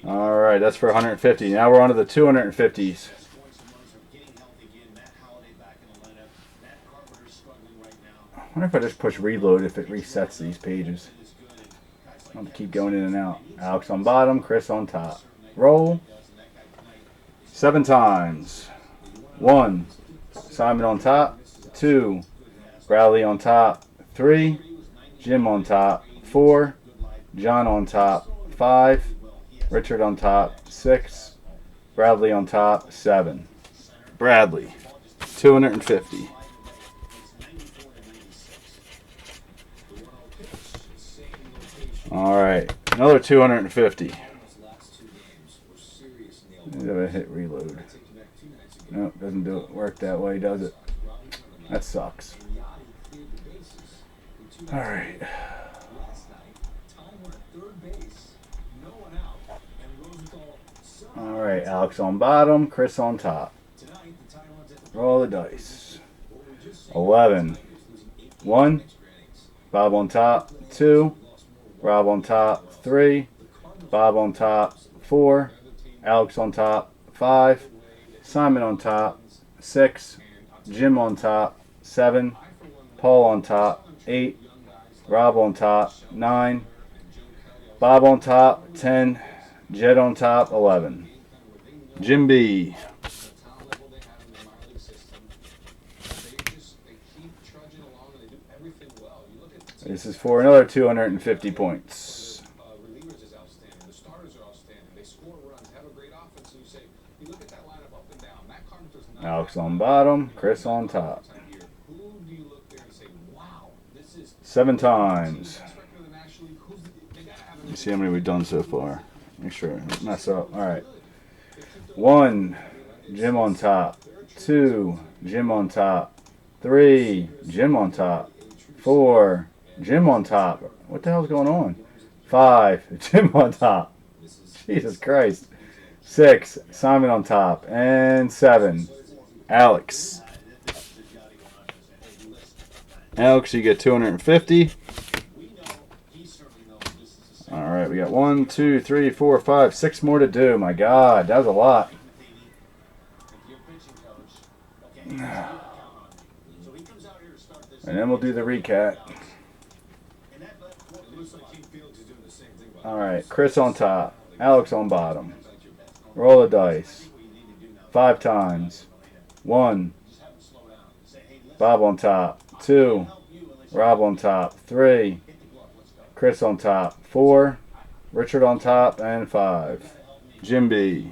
All right, that's for 150. Now we're on to the 250s. I wonder if I just push reload if it resets these pages. I'll have to keep going in and out. Alex on bottom, Chris on top. Roll. 7 times. 1, Simon on top. 2, Bradley on top. 3, Jim on top. 4, John on top. 5, Richard on top. 6, Bradley on top. 7. Bradley, 250. All right, another 250. I hit reload. Nope, doesn't work that way, does it? That sucks. All right. All right, Alex on bottom, Chris on top. Roll the dice. 11. 1, Bob on top. 2, Rob on top. 3, Bob on top. 4, Alex on top. 5, Simon on top. 6, Jim on top. 7, Paul on top. 8, Rob on top. 9, Bob on top. 10, Jed on top. 11. Jim B. This is for another 250 points. Alex on bottom, Chris on top. 7 times. Let's see how many we've done so far. Make sure I don't mess up. All right. 1, Jim on top. 2, Jim on top. 3, Jim on top. 4, Jim on top. What the hell's going on? 5, Jim on top. Jesus Christ. 6, Simon on top. And 7, Alex. Alex, you get 250. All right, we got 1, 2, 3, 4, 5, 6 more to do. My God, that was a lot. And then we'll do the recap. All right, Chris on top, Alex on bottom. Roll the dice. 5 times. 1, Bob on top. 2, Rob on top. 3, Chris on top. 4, Richard on top. And 5, Jim B.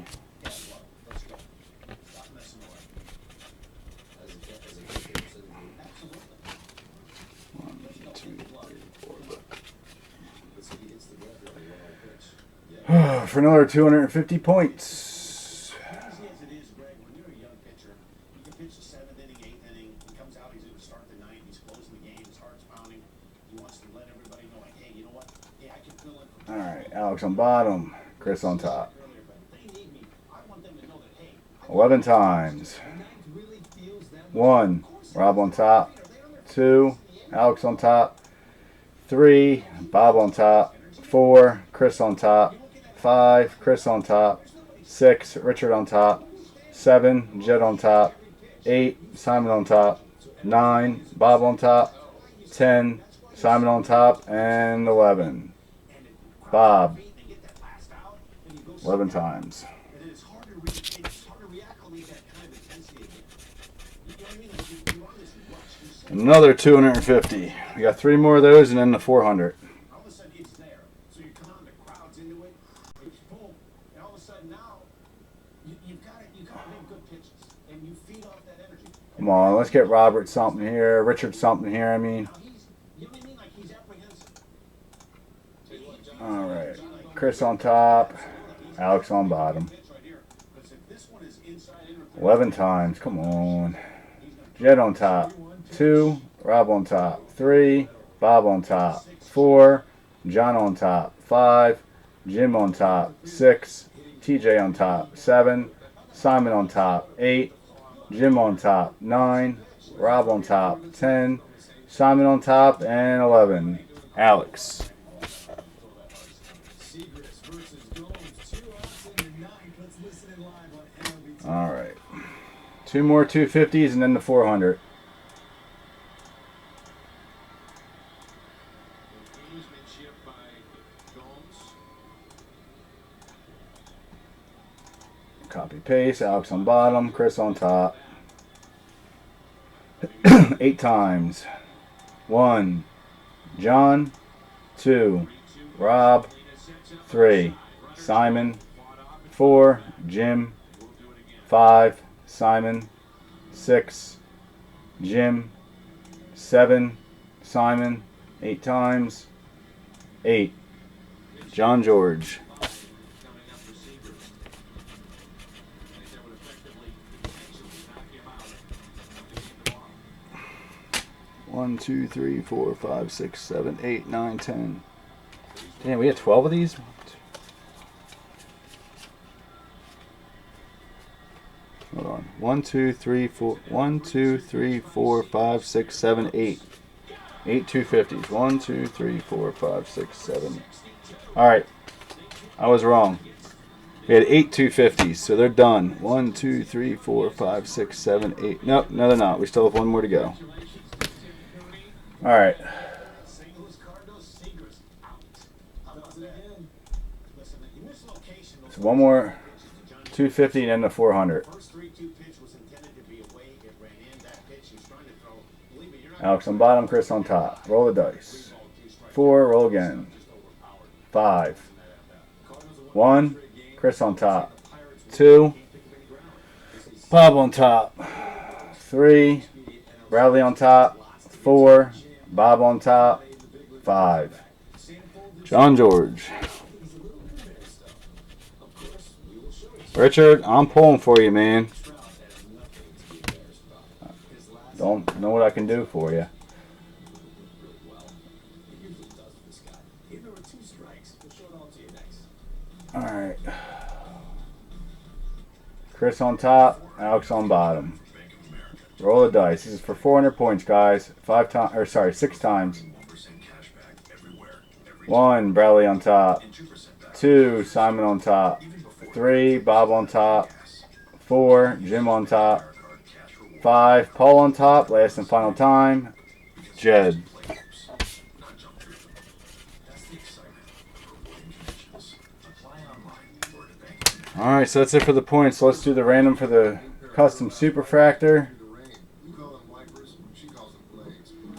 For another 250 points. All right, Alex on bottom, Chris on top. 11 times. 1, Rob on top. 2, Alex on top. 3, Bob on top. 4, Chris on top. 5, Chris on top. 6, Richard on top. 7, Jed on top. 8, Simon on top. 9, Bob on top. 10, Simon on top. And 11, Bob. 11 times. Another 250. We got 3 more of those and then the 400. Come on, let's get Robert something here, Richard something here, I mean. All right, Chris on top, Alex on bottom. 11 times, come on. Jed on top. 2, Rob on top. 3. Bob on top. 4. John on top. 5. Jim on top. 6. TJ on top. 7. Simon on top. 8. Jim on top. 9. Rob on top. 10. Simon on top. And 11. Alex. Alright. 2 more 250s and then the 400. Copy paste. Alex on bottom. Chris on top. 8 times. 1. John. 2. Rob. 3. Simon. 4. Jim. 5. Simon. 6. Jim. 7. Simon. 8 times. 8. John George. One, 2, 3, 4, 5, 6, 7, 8, 9, 10. Damn, we had 12 of these? Hold on. 1, 2, 3, 4. 1, 2, 3, 4, 5, 6, 7, 8. 8 250s. 1, 2, 3, 4, 5, 6, 7. Alright. I was wrong. We had 8 250s, so they're done. 1, 2, 3, 4, 5, 6, 7, 8. Nope, no, they're not. We still have one more to go. Alright. So one more 250 and then the 400. Alex on bottom, Chris on top. Roll the dice. 4, roll again. 5. 1, Chris on top. 2, Bob on top. 3, Bradley on top. 4, Bob on top. 5, John George. Richard, I'm pulling for you, man. Don't know what I can do for you. Alright. Chris on top, Alex on bottom. Roll the dice. This is for 400 points, guys. 6 times. 1, Bradley on top. 2, Simon on top. 3, Bob on top. 4, Jim on top. 5, Paul on top. Last and final time, Jed. Alright, so that's it for the points. So let's do the random for the custom superfractor.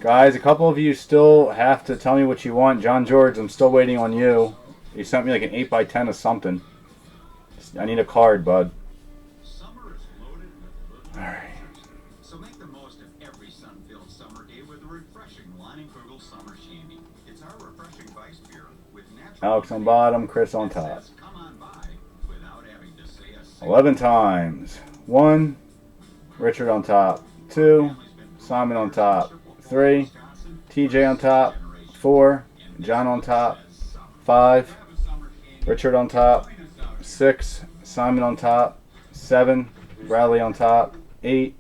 Guys, a couple of you still have to tell me what you want. John George, I'm still waiting on you. You sent me like an 8x10 of something. I need a card, bud. Alright. So make the most of every sun-filled summer day with a refreshing Leinenkugel Summer Shandy. It's our refreshing vice beer with natural Alex on bottom, Chris on top. 11 times. 1, Richard on top. 2, Simon on top. 3, TJ on top. 4, John on top. 5, Richard on top. 6, Simon on top. 7, Bradley on top. 8,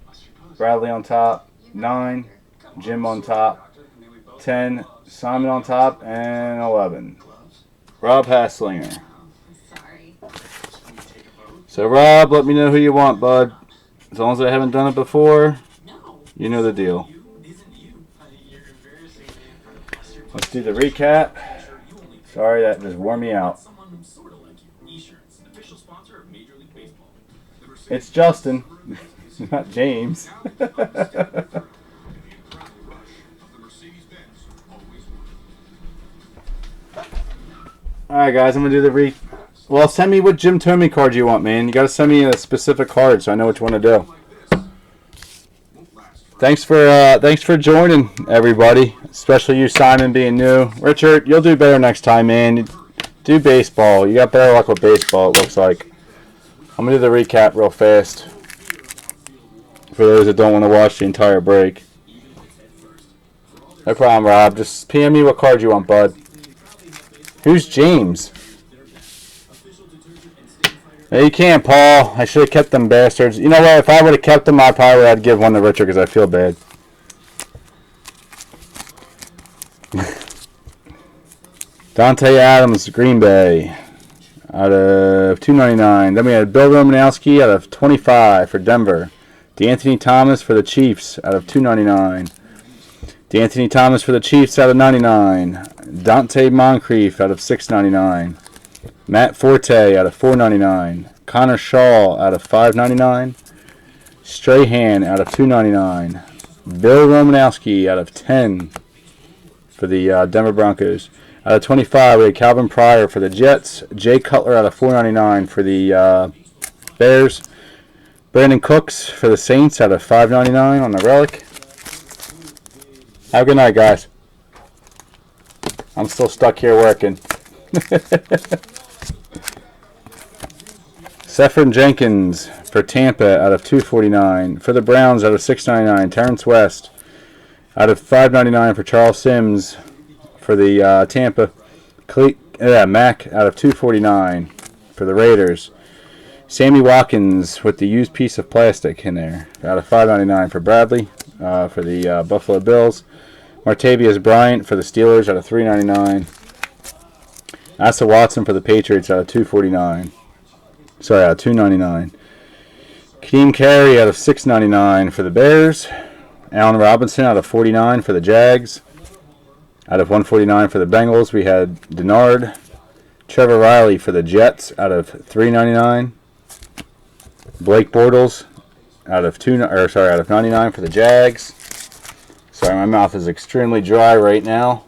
Bradley on top. 9, Jim on top. 10, Simon on top. And 11, Rob Hasslinger. So Rob, let me know who you want, bud. As long as I haven't done it before, you know the deal. Let's do the recap. Sorry, that just wore me out. It's Justin, not James. Alright guys, I'm going to do the Well, send me what Jim Tomey card you want, man. You got to send me a specific card so I know which one to do. Thanks for joining, everybody. Especially you, Simon, being new. Richard, you'll do better next time, man. Do baseball. You got better luck with baseball, it looks like. I'm going to do the recap real fast for those that don't want to watch the entire break. No problem, Rob. Just PM me what card you want, bud. Who's James? No, you can't, Paul. I should have kept them bastards. You know what? If I would have kept them, I probably would have give one to Richard because I feel bad. Dante Adams, Green Bay, out of $2.99. Then we had Bill Romanowski out of 25 for Denver. DeAnthony Thomas for the Chiefs out of $2.99. DeAnthony Thomas for the Chiefs out of $99. Dante Moncrief out of $6.99. Matt Forte out of $4.99. Connor Shaw out of $5.99. Strahan out of $2.99. Bill Romanowski out of 10 for the Denver Broncos. Out of 25, we had Calvin Pryor for the Jets. Jay Cutler out of $4.99 for the Bears. Brandon Cooks for the Saints out of $5.99 on the relic. Have a good night, guys. I'm still stuck here working. Seferian Jenkins for Tampa out of $2.49. For the Browns out of $6.99. Terrence West out of $5.99 for Charles Sims for the Tampa. Mack out of $2.49 for the Raiders. Sammy Watkins with the used piece of plastic in there out of $5.99 for Bradley for the Buffalo Bills. Martavius Bryant for the Steelers out of $3.99. Asa Watson for the Patriots out of $2.49. Sorry, out of $2.99. Kadeem Carey out of $6.99 for the Bears. Allen Robinson out of $49 for the Jags. Out of $149 for the Bengals, we had Denard. Trevor Riley for the Jets out of $3.99. Blake Bortles out of $99 for the Jags. Sorry, my mouth is extremely dry right now.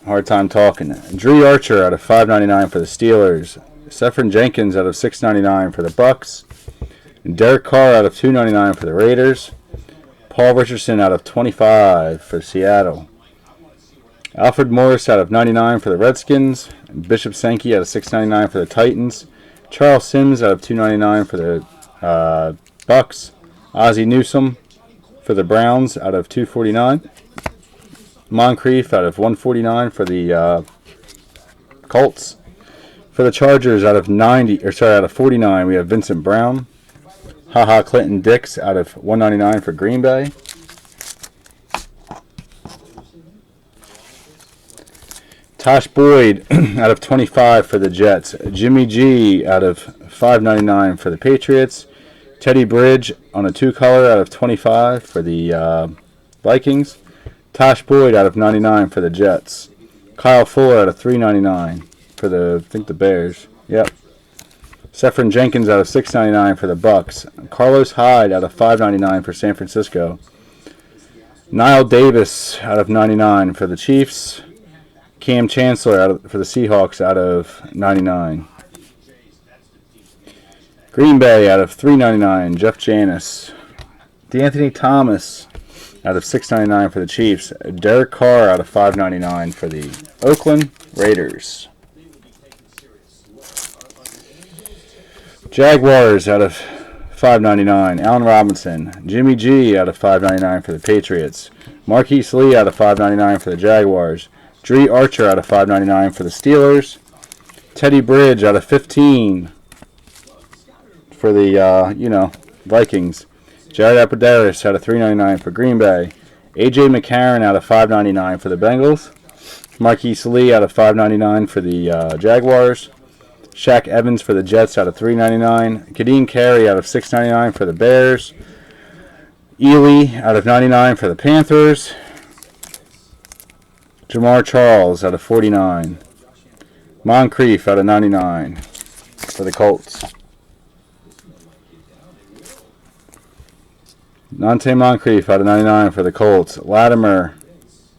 Hard time talking. Dree Archer out of $5.99 for the Steelers. Seferian Jenkins out of $6.99 for the Bucks. Derek Carr out of $2.99 for the Raiders. Paul Richardson out of $25 for Seattle. Alfred Morris out of $99 for the Redskins. Bishop Sankey out of $6.99 for the Titans. Charles Sims out of $2.99 for the Bucks. Ozzie Newsome for the Browns out of $2.49. Moncrief out of $1.49 for the Colts. For the Chargers out of $49, we have Vincent Brown. HaHa Clinton Dix out of $1.99 for Green Bay. Tosh Boyd out of 25 for the Jets. Jimmy G out of $5.99 for the Patriots. Teddy Bridge on a 2-color out of 25 for the Vikings. Tosh Boyd out of 99 for the Jets. Kyle Fuller out of $3.99 for the Bears. Yep. Seferian Jenkins out of $6.99 for the Bucks. Carlos Hyde out of $5.99 for San Francisco. Niall Davis out of 99 for the Chiefs. Cam Chancellor for the Seahawks out of 99. Green Bay out of $3.99, Jeff Janis. DeAnthony Thomas out of $6.99 for the Chiefs. Derek Carr out of $5.99 for the Oakland Raiders. Jaguars out of $5.99, Allen Robinson. Jimmy G out of $5.99 for the Patriots. Marquise Lee out of $5.99 for the Jaguars. Dree Archer out of $5.99 for the Steelers. Teddy Bridge out of $15 for the Vikings. Jared Appidaris out of $3.99 for Green Bay. A.J. McCarron out of $5.99 for the Bengals. Marquise Lee out of $5.99 for the Jaguars. Shaq Evans for the Jets out of $3.99. Kadeem Carey out of $6.99 for the Bears. Ely out of $99 for the Panthers. Jamar Charles out of $49. Moncrief out of $99 for the Colts. Dante Moncrief out of $99 for the Colts. Latimer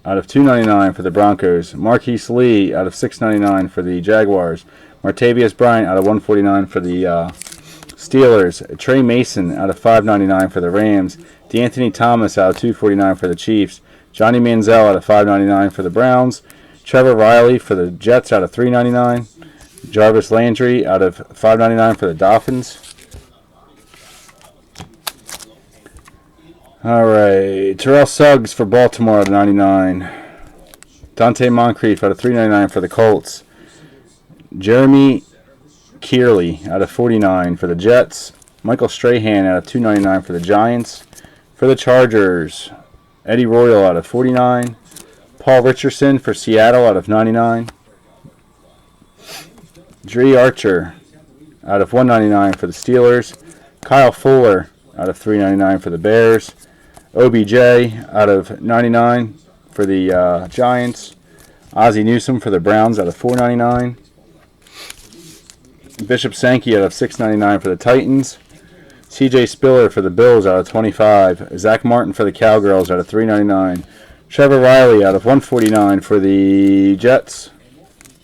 out of $2.99 for the Broncos. Marquise Lee out of $6.99 for the Jaguars. Martavius Bryant out of $1.49 for the Steelers. Trey Mason out of $5.99 for the Rams. DeAnthony Thomas out of $2.49 for the Chiefs. Johnny Manziel out of $5.99 for the Browns. Trevor Riley for the Jets out of $3.99. Jarvis Landry out of $5.99 for the Dolphins. Alright, Terrell Suggs for Baltimore out of 99. Dante Moncrief out of 399 for the Colts. Jeremy Kearley out of 49 for the Jets. Michael Strahan out of 299 for the Giants. For the Chargers, Eddie Royal out of 49. Paul Richardson for Seattle out of 99. Dre Archer out of 199 for the Steelers. Kyle Fuller out of 399 for the Bears. OBJ out of 99 for the Giants. Ozzie Newsome for the Browns out of 499. Bishop Sankey out of 699 for the Titans. CJ Spiller for the Bills out of 25. Zach Martin for the Cowgirls out of 399. Trevor Riley out of 149 for the Jets.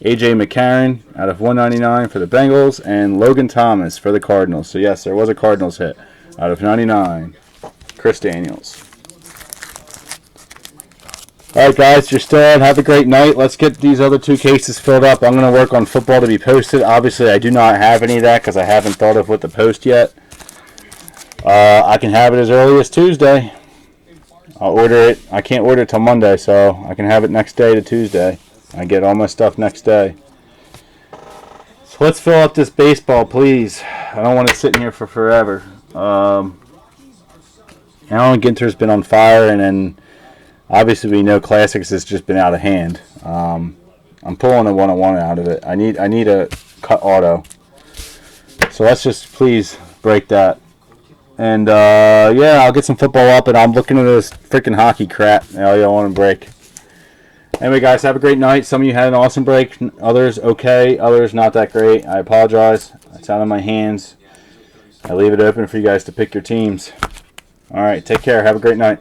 AJ McCarron out of 199 for the Bengals. And Logan Thomas for the Cardinals. So yes, there was a Cardinals hit out of 99. Chris Daniels. Alright guys, you're still on. Have a great night. Let's get these other 2 cases filled up. I'm going to work on football to be posted. Obviously, I do not have any of that because I haven't thought of what to post yet. I can have it as early as Tuesday. I'll order it. I can't order it till Monday, so I can have it next day to Tuesday. I get all my stuff next day. So let's fill up this baseball, please. I don't want it sitting here for forever. Alan Ginter's been on fire, and then obviously we know Classics has just been out of hand. I'm pulling a 101 out of it. I need a cut auto. So let's just please break that. And yeah, I'll get some football up, and I'm looking at this freaking hockey crap. Now y'all want to break. Anyway, guys, have a great night. Some of you had an awesome break. Others okay. Others not that great. I apologize. It's out of my hands. I leave it open for you guys to pick your teams. All right, take care. Have a great night.